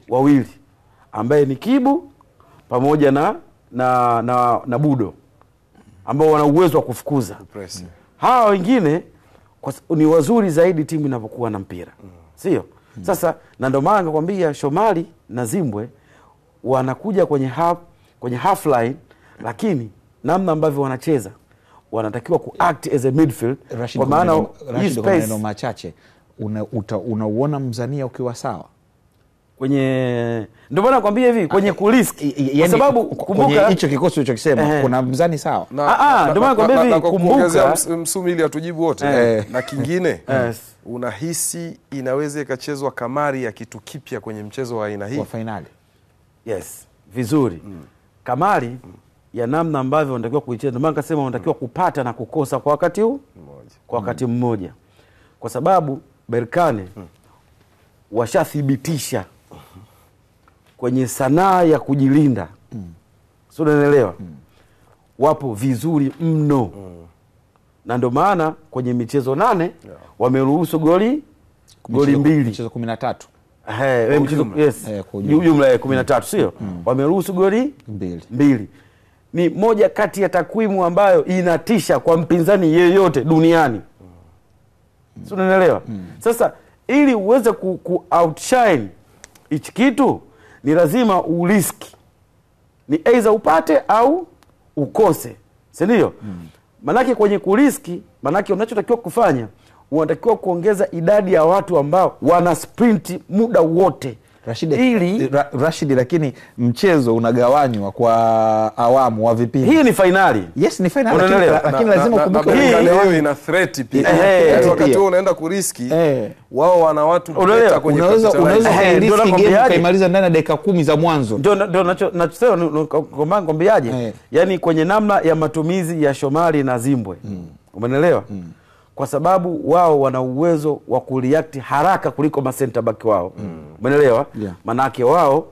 Speaker 2: wawili ambaye ni Kibu pamoja na Budo ambao wana uwezo wa kufukuza. Hawa wengine ni wazuri zaidi timu inapokuwa na mpira. Sio? Sasa na ndio maana nakwambia Shomari na Zimbwe wanakuja kwenye half line, lakini namna ambavyo wanacheza wanatakiwa kuact as a midfield.
Speaker 1: Rashid, kwa maana hii space, kwa maneno machache unauona Mzania ukiwa sawa
Speaker 2: kwenye, ndio maana nakwambia hivi kwenye kurisk, kwa sababu kumbuka
Speaker 1: hicho kikosi ulichokisema kuna Mzani sawa.
Speaker 2: Ndio maana nakwambia hivi, kumbuka
Speaker 3: Msumi ili atujibu wote na kingine unahisi inaweza ikachezwa kamari ya kitu kipya kwenye mchezo wa aina hii
Speaker 1: kwa finali?
Speaker 2: Yes, vizuri. Kamari ya namna ambavyo wanatakiwa kuicheza. Ndio maana nikasema wanatakiwa kupata na kukosa kwa wakati huu mmoja, kwa wakati mmoja, kwa sababu Berkane washathibitisha kwenye sanaa ya kujilinda. Sio, unaelewa? Wapo vizuri mno. Na ndio maana kwenye michezo 8 wameruhusu goli 2.
Speaker 1: Michezo 13.
Speaker 2: Michezo jumla ya 13, sio? Wameruhusu goli 2. Ni moja kati ya takwimu ambayo inatisha kwa mpinzani yeyote duniani. Sio, unaelewa? Sasa ili uweze ku outshine hichi kitu ni lazima uriski. Ni either upate au ukose. Si ndio? Manake kwenye kuriski, manake unachotakiwa kufanya, unatakiwa kuongeza idadi ya watu ambao wana sprint muda wote.
Speaker 1: Rashid, lakini mchezo unagawanywa kwa awamu wa vipindi.
Speaker 2: Hii ni finali.
Speaker 1: Yes, ni finali, lakini lazima ukumbuke
Speaker 3: hii ina threat pia. Wakati wewe unaenda kuriski, wao wana watu kupita kwenye
Speaker 1: unaweza kuimaliza ndani ya dakika 10 za mwanzo.
Speaker 2: Ndio nachosema kwamba ngombeaje? Yaani kwenye namna ya matumizi ya Shomari na Zimbwe. Umeelewa? Kwa sababu wao wana uwezo wa kureact haraka kuliko ma center back wao. Umeelewa? Manake wao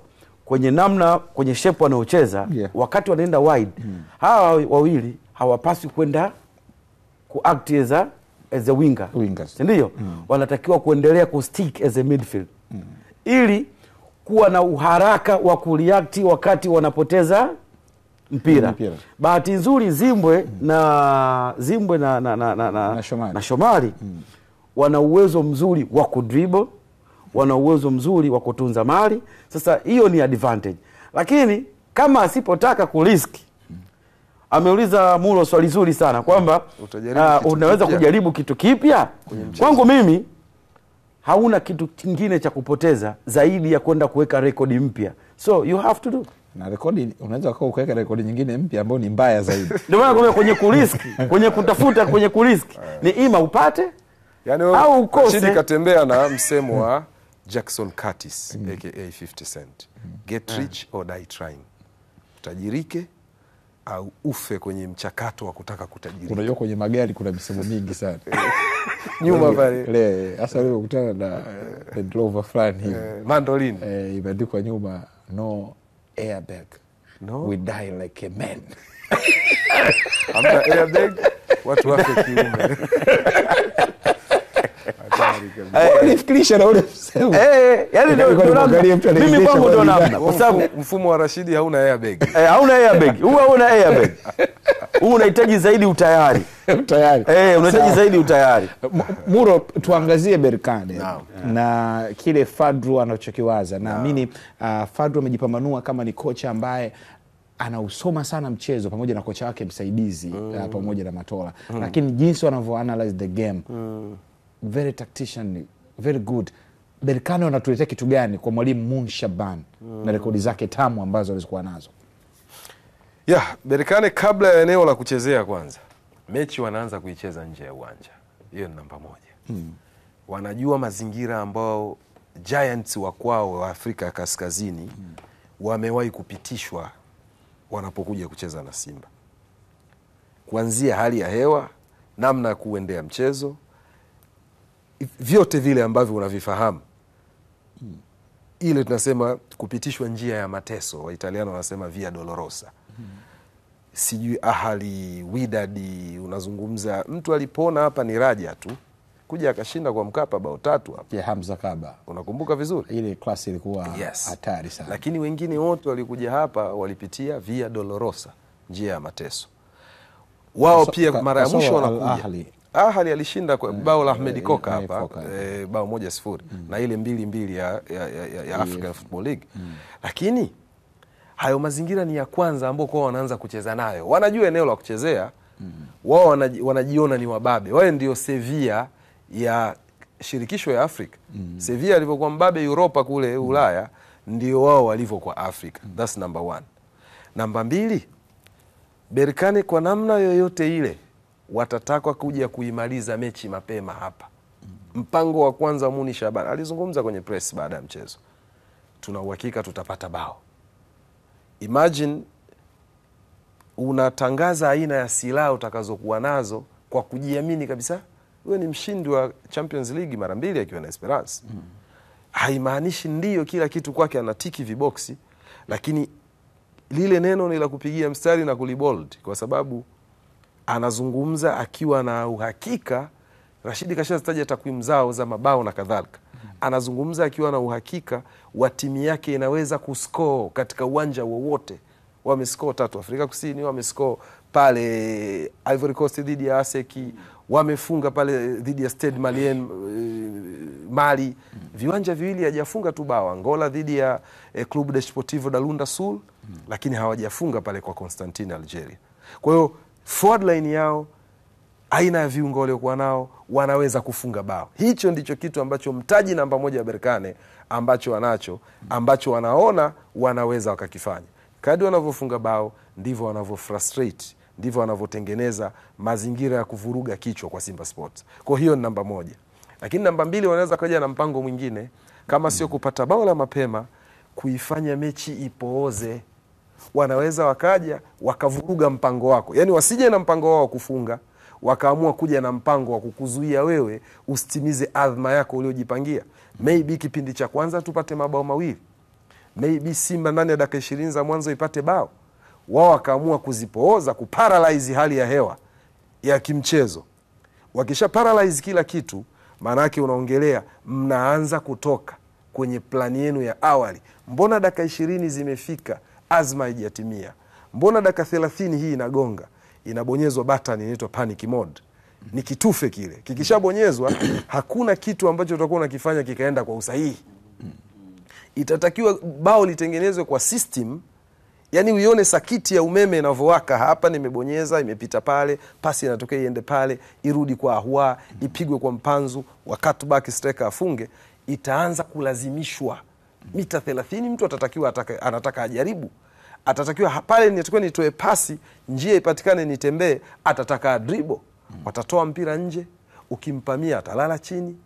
Speaker 2: kwenye namna, kwenye shape wanaocheza, wakati wanaenda wide, hawa wawili hawapaswi kwenda kuact as a wingers. Ndio? Wanatakiwa kuendelea kustick as a midfield. Ili kuwa na uharaka wa kureact wakati wanapoteza mpira. Bahati nzuri Zimbwe na Shomari wana uwezo mzuri wa kudribble, wana uwezo mzuri wa kutunza mali. Sasa hiyo ni advantage. Lakini kama asipotaka kuriski, ameuliza Mulo swali zuri sana kwamba unaweza kujaribu kitu kipya. Kwangu mimi hauna kitu kingine cha kupoteza zaidi ya kwenda kuweka rekodi mpya. So you have to do.
Speaker 1: Na rekodi unaweza kuweka rekodi nyingine mpya ambayo ni mbaya zaidi.
Speaker 2: Ndio maana kwenye kuriski, kwenye kutafuta kwenye kuriski ni ima upate, yani au ukose.
Speaker 3: Chini katembea na msemo wa Jackson Curtis aka 50 Cent. Get rich or die trying. Utajirike au ufe kwenye mchakato wa kutaka kutajirika.
Speaker 1: Unajua kwenye magari kuna misemo mingi sana.
Speaker 3: Nyuma pale.
Speaker 1: Hasa leo kukutana na Land Rover fulani hivi.
Speaker 3: Mandolin.
Speaker 1: Imeandikwa nyuma no airbag. No. We die like a man.
Speaker 3: Amna airbag, watu wafe kiume.
Speaker 1: Nifikirisha na ule msemo.
Speaker 2: Yaani mimi kwangu ndo namna. Kwa sababu
Speaker 3: mfumo wa Rashidi hauna airbag.
Speaker 2: Hauna airbag. Huwa hauna airbag. Huu unahitaji zaidi utayari. Unahitaji zaidi utayari.
Speaker 1: Muro, tuangazie Berkane na kile Fadru anachokiwaza. Naamini Fadru amejipambanua kama ni kocha ambaye anausoma sana mchezo pamoja na kocha wake msaidizi pamoja na Matola. Lakini jinsi wanavyo analyze the game, very tactician, very good. Berkane wanatuletea kitu gani kwa mwalimu Mun Shaban na rekodi zake tamu ambazo alizokuwa nazo?
Speaker 3: Berkane kabla ya eneo la kuchezea kwanza, mechi wanaanza kuicheza nje ya uwanja. Hiyo ni namba 1. Wanajua mazingira ambao Giants wa kwao wa Afrika ya Kaskazini wamewahi kupitishwa wanapokuja kucheza na Simba. Kuanzia hali ya hewa, namna ya kuendea mchezo, vyote vile ambavyo unavifahamu. Ile tunasema kupitishwa njia ya mateso, wa Italiano wanasema via dolorosa. Sijui Ahali, Wydad, unazungumza mtu alipona hapa ni Raja tu. Kuja akashinda kwa Mkapa 3 hapa.
Speaker 1: Ya Hamza Kaba.
Speaker 3: Unakumbuka vizuri?
Speaker 1: Ile klasi ilikuwa hatari sana.
Speaker 3: Lakini wengine wote walikuja hapa walipitia via dolorosa, njia ya mateso. Wao pia mara ya mwisho wanakuja. Ahali alishinda kwa bao la Ahmed Koka hapa, bao 1-0 na ile 2-2 ya African Football League. Lakini hayo mazingira ni ya kwanza ambao kwa wanaanza kucheza nayo. Wanajua eneo la kuchezea Wao wanajiona ni wababe. Wao ndio Sevilla ya shirikisho ya Afrika. Sevilla alivyokuwa mbabe Europa kule Ulaya, ndio wao walivyo kwa Afrika. That's number 1. Namba 2, Berkane kwa namna yoyote ile watatakwa kuja kuimaliza mechi mapema hapa. Mpango wa kwanza Muni Shaban alizungumza kwenye press baada ya mchezo, tuna uhakika tutapata bao. Imagine unatangaza aina ya silaha utakazokuwa nazo kwa kujiamini kabisa. Wewe ni mshindi wa Champions League mara 2 akiwa na Esperance. Haimaanishi ndio kila kitu kwake anatiki viboksi, lakini lile neno ni la kupigia mstari na kulibold, kwa sababu anazungumza akiwa na uhakika. Rashidi kashazitaja takwimu zao za mabao na kadhalika. Anazungumza akiwa na uhakika wa timu yake inaweza kuscore katika uwanja wowote. Wamescore 3 Afrika Kusini, wamescore pale Ivory Coast dhidi ya Aseki, wamefunga pale dhidi ya Stade Malien Mali. Viwanja viwili hajafunga tu bao. Angola dhidi ya Club Desportivo da Lunda Sul, lakini hawajafunga pale kwa Constantine Algeria. Kwa hiyo forward line yao, aina ya viungo waliokuwa nao, wanaweza kufunga bao. Hicho ndicho kitu ambacho mtaji namba 1 ya Berkane ambacho wanacho, ambacho wanaona wanaweza wakakifanya. Kadri wanavyofunga bao ndivyo wanavyofrustrate, ndivyo wanavyotengeneza mazingira ya kuvuruga kichwa kwa Simba Sports. Kwa hiyo ni namba 1. Lakini namba 2 wanaweza kaja na mpango mwingine, kama sio kupata bao la mapema, kuifanya mechi ipooze. Wanaweza wakaja wakavuruga mpango wako. Yaani wasije na mpango wao wa kufunga, wakaamua kuja na mpango wa kukuzuia wewe usitimize adhma yako uliojipangia. Maybe kipindi cha kwanza tupate mabao 2. Maybe Simba ndani ya dakika 20 za mwanzo ipate bao. Wao wakaamua kuzipooza, kuparalyze hali ya hewa ya kimchezo. Wakisha paralyze kila kitu, maana yake unaongelea mnaanza kutoka kwenye plani yenu ya awali. Mbona dakika 20 zimefika, azma haijatimia? Mbona dakika 30 hii inagonga, inabonyezwa button inaitwa panic mode? Ni kitufe kile. Kikishabonyezwa hakuna kitu ambacho utakuwa unakifanya kikaenda kwa usahihi. Itatakiwa bao litengenezwe kwa system. Yaani uione sakiti ya umeme inavyowaka. Hapa nimebonyeza, imepita pale, pasi inatokea iende pale, irudi kwa Ahua, ipigwe kwa Mpanzu, wa cutback striker afunge. Itaanza kulazimishwa mita 30. Mtu atatakiwa anataka ajaribu. Atatakiwa pale nitakiwa nitoe pasi, njia ipatikane nitembee, atataka dribble. Watatoa mpira nje, ukimpamia atalala chini.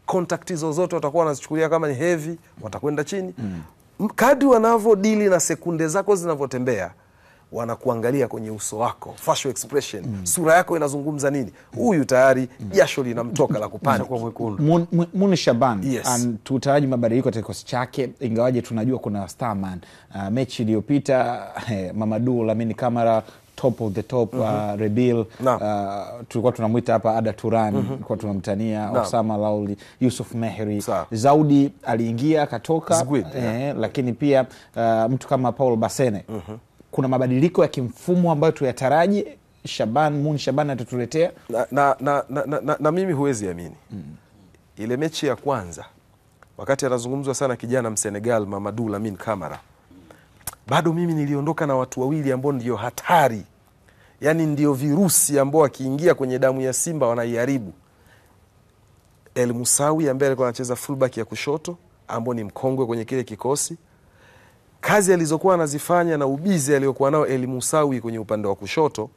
Speaker 3: Contact zozote watakuwa wanazichukulia kama ni heavy, watakwenda chini. Kadri wanavyodili na sekunde zako zinavyotembea, wanakuangalia kwenye uso wako, facial expression, sura yako inazungumza nini. Huyu tayari jasho linamtoka la kupani kwa mwekundu.
Speaker 1: Muni Shaban,
Speaker 3: yes.
Speaker 1: Tutaraji mabadiliko katika kikosi chake, ingawaje tunajua kuna starman. Mechi iliyopita Mamadou Lamine Camara top of the top, Rebil, tulikuwa tunamuita hapa Ada Turan, tulikuwa tunamtania Osama Lauli, Yusuf Mehri, Zaudi aliingia akatoka, lakini pia mtu kama Paul Basene. Kuna mabadiliko ya kimfumo ambayo tuyataraji Muni Shaban atatuletea?
Speaker 3: Na mimi huwezi amini. Ile mechi ya kwanza wakati anazungumzwa sana kijana Msenegal Mamadou Lamine Camara, bado mimi niliondoka na watu wawili ambao ndio hatari. Yaani ndio virusi ambao akiingia kwenye damu ya Simba wanaiharibu. El Musawi ambaye alikuwa anacheza fullback ya kushoto, ambao ni mkongwe kwenye kile kikosi. Kazi alizokuwa anazifanya na ubizi aliyokuwa nao El Musawi kwenye upande wa kushoto,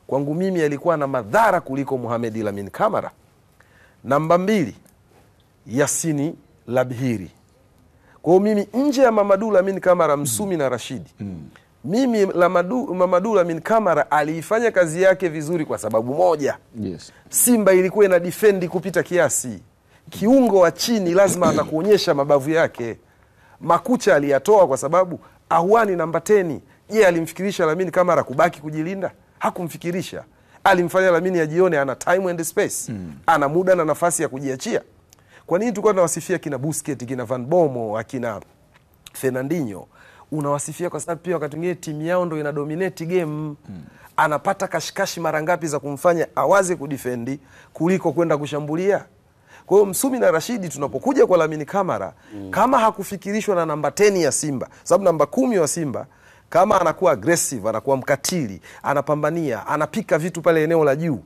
Speaker 3: kwangu mimi alikuwa na madhara kuliko Mohamed Lamine Camara. Namba 2, Yasini Labhiri. Kwa hiyo mimi nje ya Mamadou Lamine Camara, Msumi na Rashidi, mimi Mamadou Lamine Camara aliifanya kazi yake vizuri kwa sababu moja. Simba ilikuwa ina defend kupita kiasi. Kiungo wa chini lazima atakuonyesha mabavu yake. Makucha aliyatoa kwa sababu Ahuani namba 10. Je, alimfikirisha Lamine Camara kubaki kujilinda? Hakumfikirisha. Alimfanya Lamine ajione ana time and space. Ana muda na nafasi ya kujiachia. Kwa nini tulikuwa tunawasifia kina Busquets, kina Van Bommel, akina Fernandinho? Unawasifia kwa sababu pia wakati mwingine timu yao ndio ina dominate game. Anapata kashikashi mara ngapi za kumfanya awaze kudefendi kuliko kwenda kushambulia. Kwa hiyo Msumi na Rashidi tunapokuja kwa Lamine Camara, kama hakufikirishwa na namba 10 ya Simba, sababu namba 10 wa Simba Kama anakuwa aggressive, anakuwa mkatili, anapambania, anapika vitu pale eneo la juu,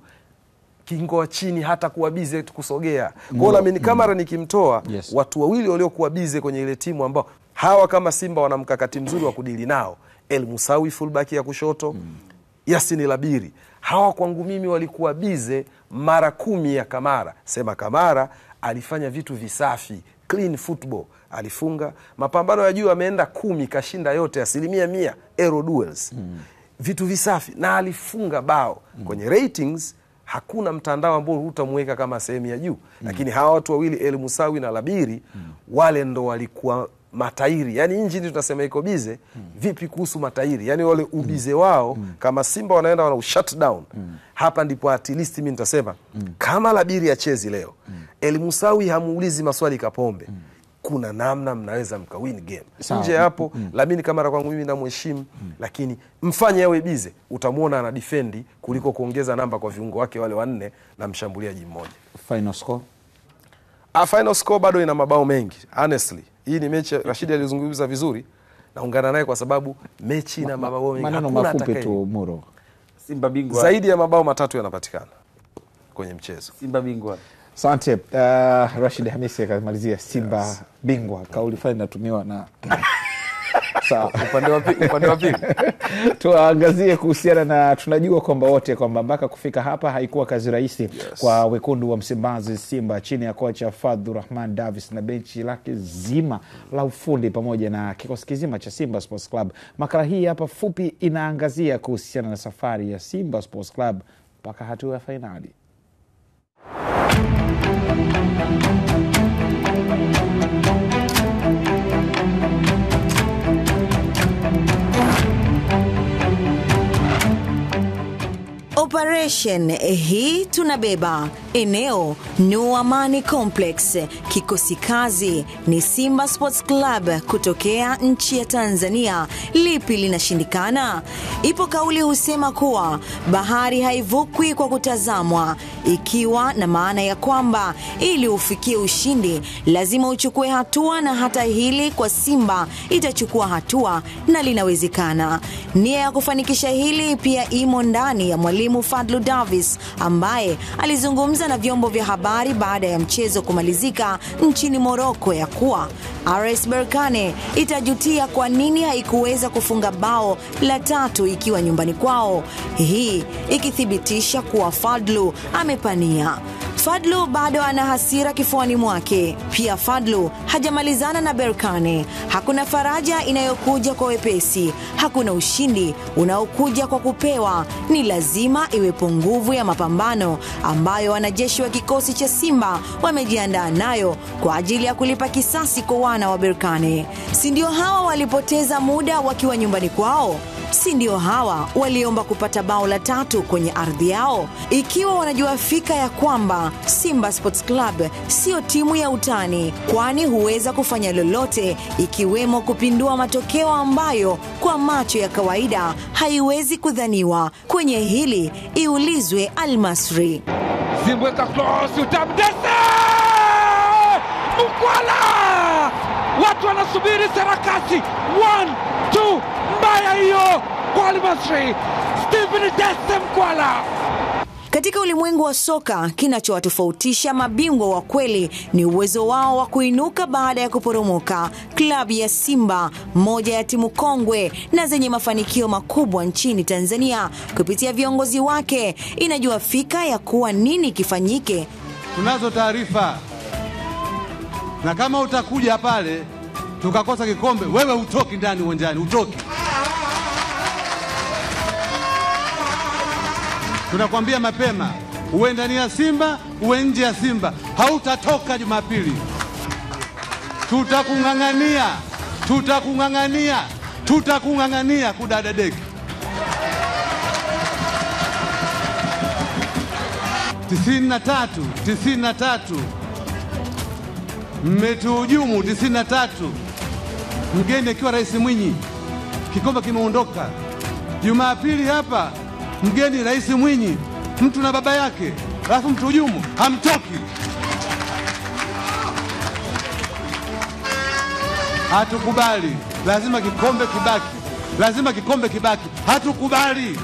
Speaker 3: kingo wa chini hata kuwa bize kusogea. Kwa Lamine Camara nikimtoa, watu wawili waliokuwa bize kwenye ile timu ambao hawa kama Simba wana mkakati mzuri wa kudili nao, El Musawi fullback ya kushoto, Yasin Labiri. Hawa kwangu mimi walikuwa bize mara 10 ya Kamara. Sema Kamara alifanya vitu visafi, clean football, alifunga mapambano ya juu, ameenda 10 kashinda yote 100% aero duels. Vitu visafi na alifunga bao. Kwenye ratings hakuna mtandao ambao utamweka kama sehemu ya juu. Lakini hawa watu wawili El Musawi na Labiri wale ndo walikuwa matairi. Yani injini tunasema iko bize, vipi kuhusu matairi? Yani wale ubize wao kama Simba wanaenda wana shut down. Hapa ndipo at least mimi nitasema kama Labiri achezi leo, El Musawi hamuulizi maswali Kapombe, kuna namna mnaweza mkawin game. Nje hapo Lamine Camara kwangu mimi namheshimu, lakini mfanye yawe bize, utamuona ana defendi kuliko kuongeza namba kwa viungo wake wale wanne na mshambuliaji mmoja.
Speaker 1: Final score?
Speaker 3: Final score bado ina mabao mengi. Honestly, hii ni mechi Rashid alizungumza vizuri. Naungana naye kwa sababu mechi ina mabao mengi.
Speaker 1: Maneno mafupi tu Muro.
Speaker 2: Simba bingwa.
Speaker 3: Zaidi ya mabao 3 yanapatikana kwenye mchezo.
Speaker 2: Simba bingwa.
Speaker 1: Asante. Rashid Hamisi akamalizia Simba bingwa. Kauli fulani inatumiwa na sawa.
Speaker 3: Upande wa pili.
Speaker 1: Tuangazie kuhusiana na, tunajua kwamba wote kwamba mpaka kufika hapa haikuwa kazi rahisi kwa wekundu wa Msimbazi Simba chini ya kocha Fadlu Rahman Davis na benchi lake zima la ufundi pamoja na kikosi kizima cha Simba Sports Club. Makala hii hapa fupi inaangazia kuhusiana na safari ya Simba Sports Club mpaka hatua ya fainali.
Speaker 4: Operation hii tunabeba. Eneo New Amani Complex. Kikosi kazi ni Simba Sports Club kutokea nchi ya Tanzania. Lipi linashindikana? Ipo kauli husema kuwa bahari haivukwi kwa kutazamwa, ikiwa na maana ya kwamba ili ufikie ushindi lazima uchukue hatua, na hata hili kwa Simba itachukua hatua na linawezekana. Nia ya kufanikisha hili pia imo ndani ya mwalimu Fadlu Davis ambaye alizungumza na vyombo vya habari baada ya mchezo kumalizika nchini Morocco ya kuwa RS Berkane itajutia kwa nini haikuweza kufunga bao la 3 ikiwa nyumbani kwao. Hii ikithibitisha kuwa Fadlu amepania. Fadlu bado ana hasira kifuani mwake. Pia Fadlu hajamalizana na Berkane. Hakuna faraja inayokuja kwa wepesi. Hakuna ushindi unaokuja kwa kupewa. Ni lazima iwepo nguvu ya mapambano ambayo wanajeshi wa kikosi cha Simba wamejiandaa nayo kwa ajili ya kulipa kisasi kwa wana wa Berkane. Si ndio hawa walipoteza muda wakiwa nyumbani kwao? Si ndio hawa waliomba kupata bao la 3 kwenye ardhi yao? Ikiwa wanajua fika ya kwamba Simba Sports Club sio timu ya utani, kwani huweza kufanya lolote ikiwemo kupindua matokeo ambayo kwa macho ya kawaida haiwezi kudhaniwa. Kwenye hili iulizwe Al-Masri.
Speaker 5: Zimbweka close utamdesa! Mkwala! Watu wanasubiri sarakasi. 1, 2, mbaya hiyo kwa Al-Masri. Stephen Dese Mkwala.
Speaker 4: Katika ulimwengu wa soka, kinachowatofautisha mabingwa wa kweli ni uwezo wao wa kuinuka baada ya kuporomoka. Klabu ya Simba, moja ya timu kongwe na zenye mafanikio makubwa nchini Tanzania, kupitia viongozi wake inajua fika ya kuwa nini kifanyike.
Speaker 6: Tunazo taarifa, na kama utakuja pale tukakosa kikombe, wewe utoki ndani uwanjani, utoki. Tunakwambia mapema, uwe ndani ya Simba, uwe nje ya Simba, hautatoka Jumapili. Tutakung'ang'ania kudadadeki. 93 mmetuhujumu. 93 mgeni akiwa Rais Mwinyi, kikombe kimeondoka. Jumapili hapa mgeni Rais Mwinyi, mtu na baba yake, alafu mtuhujumu, hamtoki. Hatukubali, lazima kikombe kibaki. lazima kikombe kibaki. Hatukubali.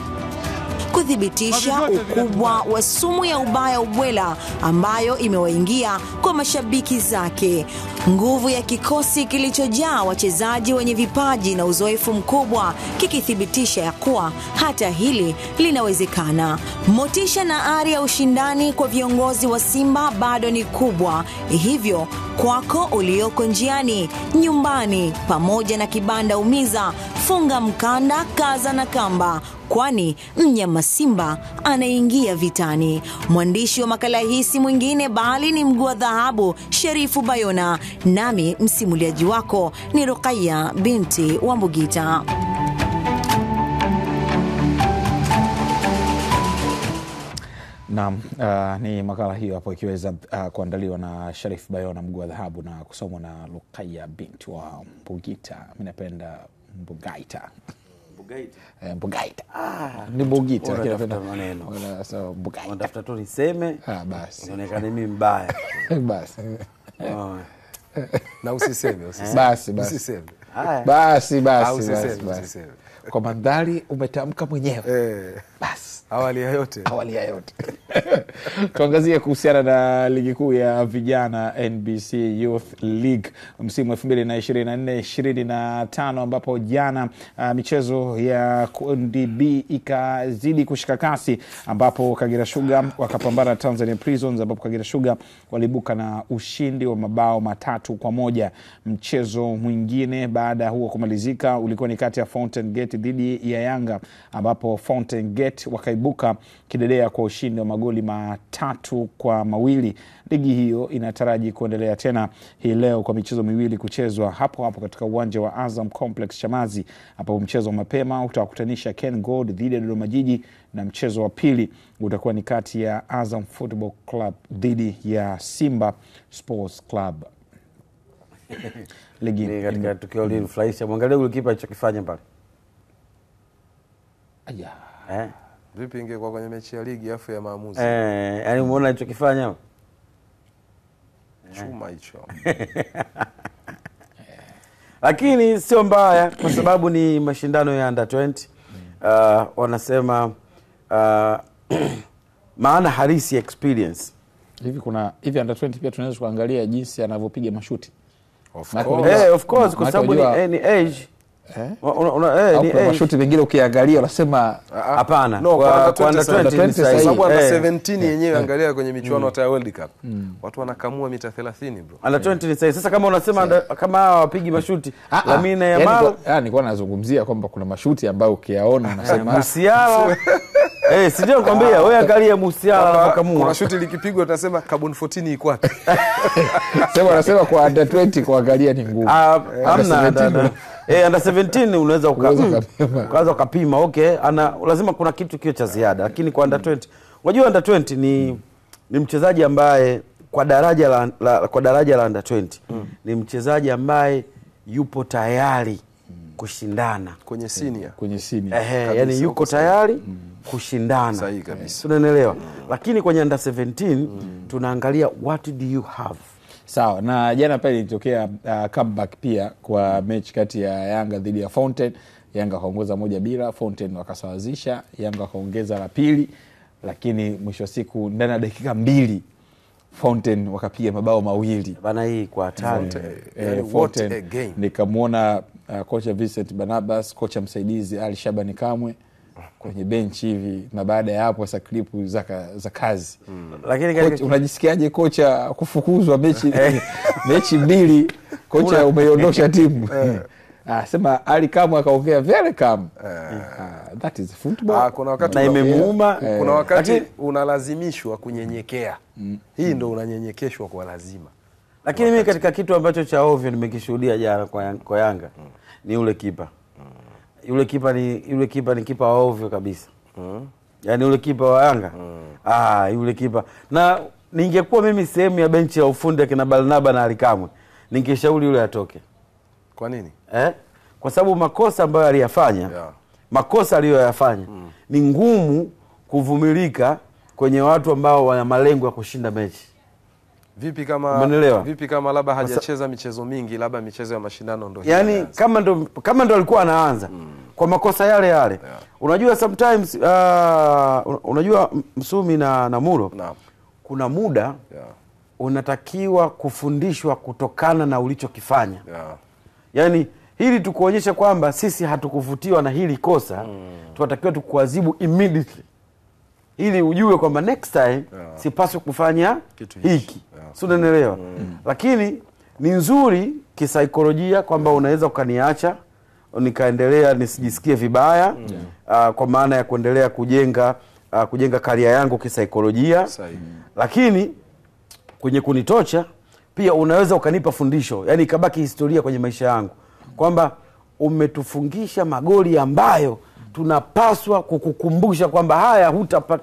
Speaker 4: Kuthibitisha ukubwa wa sumu ya ubaya ubwela ambayo imewaingia kwa mashabiki zake. Nguvu ya kikosi kilichojaa wachezaji wenye vipaji na uzoefu mkubwa kikithibitisha ya kuwa hata hili linawezekana. Motisha na ari ya ushindani kwa viongozi wa Simba bado ni kubwa. Hivyo kwako ulioko njiani, nyumbani, pamoja na kibanda umiza, funga mkanda, kaza na kamba, kwani mnyama Simba anaingia vitani. Mwandishi wa makala hii si mwingine bali ni mguu wa dhahabu Sherifu Bayona, nami msimuliaji wako ni Rukaya binti wa Mbugita.
Speaker 1: Naam, ni makala hiyo hapo ikiweza kuandaliwa na Sharif Bayona mguu wa dhahabu na kusomwa na Rukaya binti wa Mbugita. Mimi napenda Mbugaita. Mbugaita. Ni Mbugita
Speaker 2: lakini napenda maneno.
Speaker 1: So Mbugaita.
Speaker 2: Unatafuta tu niseme.
Speaker 1: Basi.
Speaker 2: Inaonekana mimi mbaya.
Speaker 1: Basi.
Speaker 3: Na usiseme.
Speaker 1: Basi.
Speaker 3: Usiseme.
Speaker 1: Basi.
Speaker 3: Usiseme.
Speaker 1: Kwa mandhari umetamka mwenyewe. Basi.
Speaker 3: Awali ya yote.
Speaker 1: Tuangazie kuhusiana na ligi kuu ya vijana NBC Youth League msimu 2024-25 ambapo jana michezo ya kundi B ikazidi kushika kasi, ambapo Kagera Sugar wakapambana Tanzania Prisons, ambapo Kagera Sugar walibuka na ushindi wa mabao 3-1. Mchezo mwingine baada huo kumalizika ulikuwa ni kati ya Fountain Gate dhidi ya Yanga, ambapo Fountain Gate wakaibuka kidedea kwa ushindi wa magoli 3-2. Ligi hiyo inataraji kuendelea tena hii leo kwa michezo miwili kuchezwa hapo katika uwanja wa Azam Complex Chamazi, ambapo mchezo wa mapema utawakutanisha Ken Gold dhidi ya Dodoma Jiji, na mchezo wa pili utakuwa ni kati ya Azam Football Club dhidi ya Simba Sports Club.
Speaker 2: Ligi katika tukio lilifurahisha. Mwangalie golikipa alichokifanya pale.
Speaker 3: Vipi ingekuwa kwenye mechi ya ligi afu ya maamuzi?
Speaker 2: Yaani umeona alichokifanya hapo?
Speaker 3: Chuma hicho.
Speaker 2: Lakini sio mbaya kwa sababu ni mashindano ya under 20. Wanasema maana halisi experience.
Speaker 1: Hivi kuna under 20 pia tunaweza kuangalia jinsi anavyopiga mashuti.
Speaker 2: Of course kwa sababu ni age.
Speaker 1: Ni mashuti mengine ukiangalia unasema
Speaker 2: hapana.
Speaker 3: Kwa under 20 sababu under 17 yenyewe angalia kwenye michuano hata ya World Cup. Watu wanakamua mita 30 bro.
Speaker 2: Under 20 ni sahihi. Sasa kama unasema kama hawa wapigi mashuti Lamine Yamal,
Speaker 1: nilikuwa nazungumzia kwamba kuna mashuti ambayo ukiyaona unasema
Speaker 2: Musiala. Sijui kwambia wewe angalia Musiala anapokamua.
Speaker 3: Kuna shuti likipigwa utasema carbon 14 iko wapi?
Speaker 2: Sema
Speaker 1: wanasema kwa under 20 kuangalia ni ngumu.
Speaker 2: Hamna under 17 unaweza ukaanza kupima lazima kuna kitu kio cha ziada, lakini kwa under 20 unajua under 20 ni mchezaji ambaye kwa daraja la under 20 ni mchezaji ambaye yupo tayari kushindana
Speaker 3: kwenye senior
Speaker 2: yani yuko tayari kushindana.
Speaker 3: Sahihi kabisa.
Speaker 2: Tunaelewa. Lakini kwenye under 17 tunaangalia what do you have.
Speaker 1: Sawa, na jana pale ilitokea comeback pia kwa mechi kati ya Yanga dhidi ya Fountain. Yanga kaongoza 1-0, Fountain wakasawazisha, Yanga wakaongeza la pili, lakini mwisho wa siku ndani ya dakika 2 Fountain wakapiga mabao 2.
Speaker 2: Bana hii kwa hatari.
Speaker 1: Fountain nikamuona kocha Vincent Barnabas, kocha msaidizi Ali Shabani Kamwe kwenye bench hivi, na baada ya hapo sasa klipu za kazi. Lakini unajisikiaje kocha kufukuzwa mechi 2 kocha umeondosha timu? Sema Ali Kamwe akaongea very calm. That is football.
Speaker 3: Kuna wakati
Speaker 2: na imemuuma.
Speaker 3: Kuna wakati unalazimishwa kunyenyekea. Hii ndo unanyenyekeshwa kwa lazima.
Speaker 2: Lakini mimi katika kitu ambacho cha ovyo nimekishuhudia jana kwa Yanga ni yule kipa. Yule kipa ni kipa wa ovyo kabisa. Yaani yule kipa wa Yanga. Yule kipa. Na ningekuwa mimi sehemu ya benchi ya ufundi kina Barnaba na Alikamwe, ningeshauri yule atoke.
Speaker 3: Kwa nini?
Speaker 2: Kwa sababu makosa ambayo aliyafanya, makosa aliyoyafanya ni ngumu kuvumilika kwenye watu ambao wana malengo ya kushinda mechi.
Speaker 3: Vipi kama labda hajacheza michezo mingi, labda michezo ya mashindano ndio.
Speaker 2: Yaani kama ndo alikuwa anaanza, kwa makosa yale yale. Unajua sometimes unajua Msumi na Muro, kuna muda unatakiwa kufundishwa kutokana na ulichokifanya. Yani hili tukuonyesha kwamba sisi hatukuvutiwa na hili kosa, tunatakiwa tukuadhibu immediately, ili ujue kwamba next time sipaswi kufanya hiki. Sio, unaelewa? Lakini ni nzuri kisaikolojia kwamba unaweza ukaniacha nikaendelea nisijisikie vibaya, kwa maana ya kuendelea kujenga karia yangu kisaikolojia. Lakini kwenye kunitocha pia unaweza ukanipa fundisho, yani ikabaki historia kwenye maisha yangu kwamba umetufungisha magoli ambayo tunapaswa kukukumbusha kwamba haya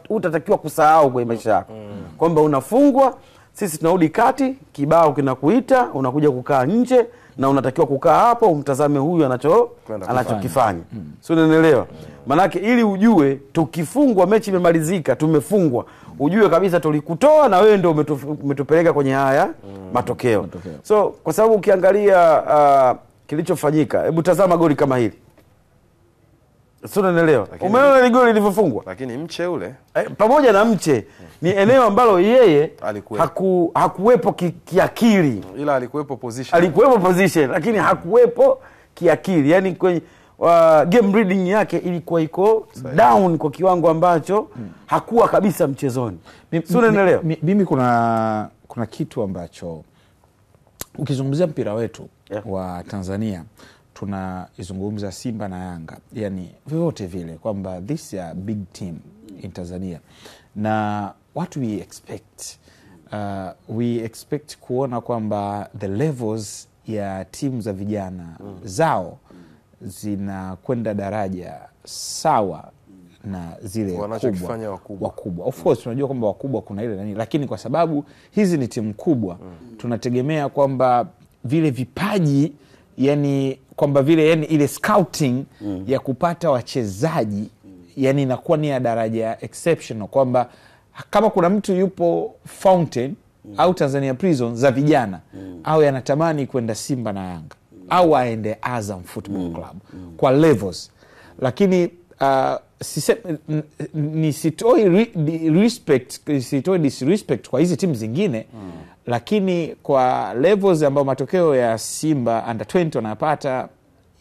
Speaker 2: hutatakiwa kusahau kwenye maisha yako. Kwamba unafungwa, sisi tunarudi kati, kibao kinakuita, unakuja kukaa nje na unatakiwa kukaa hapo umtazame huyu anachokifanya. Sio, unaelewa? Manake ili ujue tukifungwa, mechi imemalizika, tumefungwa, ujue kabisa tulikutoa na wewe ndio umetupeleka kwenye haya matokeo. So kwa sababu ukiangalia kilichofanyika, hebu tazama goli kama hili. Sio, unaelewa? Umeona ile goli lilivyofungwa? Lakini mche ule pamoja na mche ni eneo ambalo yeye hakuwepo kiakili, ila alikuwepo position, lakini hakuwepo kiakili. Yani kwenye game reading yake ilikuwa iko down kwa kiwango ambacho hakuwa kabisa mchezoni. Sio, unaelewa?
Speaker 1: Mimi kuna kitu ambacho ukizungumzia mpira wetu wa Tanzania, tunazungumza Simba na Yanga, yani vyovyote vile kwamba this is a big team in Tanzania, na what we expect kuona kwamba the levels ya timu za vijana zao zinakwenda daraja sawa na zile wakubwa. Of course tunajua kwamba wakubwa kuna ile nani, lakini kwa sababu hizi ni timu kubwa, tunategemea kwamba vile vipaji, yani kwamba vile yani ile scouting ya kupata wachezaji yani inakuwa ni ya daraja exceptional, kwamba kama kuna mtu yupo Fountain au Tanzania Prison za vijana au anatamani kwenda Simba na Yanga au aende Azam Football Club kwa levels, lakini nisitoi disrespect kwa hizi timu zingine, lakini kwa levels ambao matokeo ya Simba under 20 wanapata,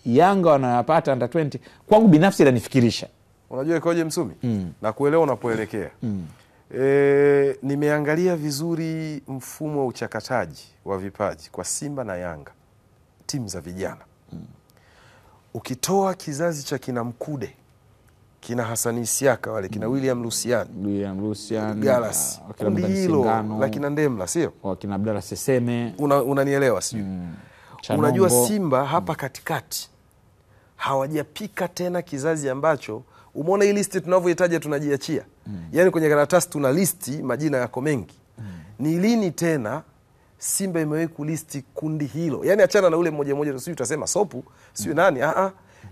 Speaker 1: Yanga wanapata under 20, kwangu binafsi inanifikirisha.
Speaker 3: Unajua ikoje Msumi? Na kuelewa unapoelekea. Nimeangalia vizuri mfumo wa uchakataji wa vipaji kwa Simba na Yanga, timu za vijana. Ukitoa kizazi cha kina Mkude, kina Hassan Isiaka wale, kina William Lucian Galas, kundi hilo la kina Ndemla, sio?
Speaker 1: Kina Abdalla Seseme.
Speaker 3: Unanielewa sio? Unajua Simba hapa katikati hawajapika tena kizazi ambacho umeona hii listi tunavyohitaji tunajiachia. Yani kwenye karatasi tuna listi majina yako mengi. Ni lini tena Simba imewahi kulisti kundi hilo? Yani achana na ule mmoja sio utasema Sopu, sio nani,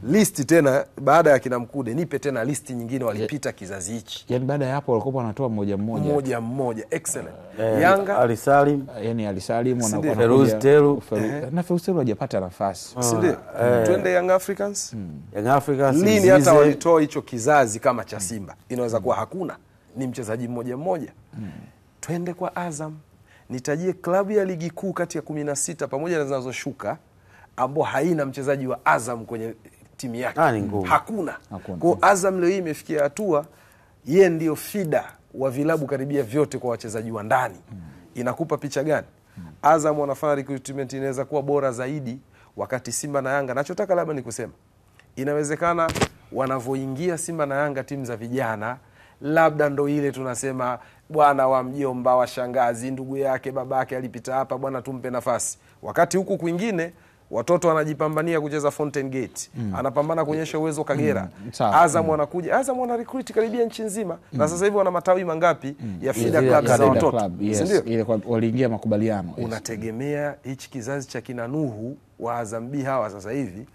Speaker 3: listi tena baada ya kina Mkude, nipe tena listi nyingine walipita kizazi hichi.
Speaker 1: Yani baada ya hapo walikuwa wanatoa mmoja. Excellent.
Speaker 2: Yanga Ali Salim,
Speaker 1: yani Ali Salim
Speaker 2: na Feroz Teru.
Speaker 1: Na Feroz Teru hajapata nafasi.
Speaker 3: Ndio. Twende Young Africans. Young Africans lini hata walitoa hicho kizazi kama cha Simba? Inaweza kuwa hakuna, ni mchezaji mmoja. Twende kwa Azam. Nitajie klabu ya ligi kuu kati ya 16 pamoja na zinazoshuka ambao haina mchezaji wa Azam kwenye timu yake. Hakuna. Kwa Azam leo hii imefikia hatua yeye ndio fida wa vilabu karibia vyote kwa wachezaji wa ndani. Inakupa picha gani? Azam wanafanya recruitment inaweza kuwa bora zaidi, wakati Simba na Yanga, nachotaka labda ni kusema inawezekana wanavoingia Simba na Yanga timu za vijana, labda ndo ile tunasema bwana wa mjomba wa shangazi, ndugu yake babake alipita hapa, bwana tumpe nafasi. Wakati huku kwingine watoto wanajipambania kucheza Fountain Gate, anapambana kuonyesha uwezo Kagera. Azam wanakuja, Azam wana recruit karibia nchi nzima, na sasa hivi wana matawi mangapi ya feeder club za watoto?
Speaker 1: Ndio ile waliingia makubaliano.
Speaker 3: Unategemea hichi kizazi cha kina Nuhu wa Azam B hawa sasa hivi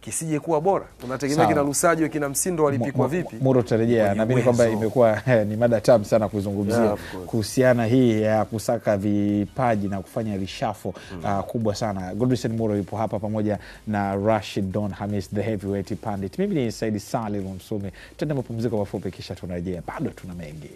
Speaker 3: kisije kuwa bora. Unategemea kina Lusajo, kina Msindo walipikwa vipi?
Speaker 1: Muro tarejea, naamini kwamba imekuwa ni mada tamu sana kuzungumzia kuhusiana hii ya kusaka vipaji na kufanya rishafo kubwa sana. Godwin Muro yupo hapa pamoja na Rashid Don Hamis, the heavyweight pandit. Mimi ni Said Salim Msumi. Tuende mapumziko mafupi kisha tunarejea. Bado tuna mengi.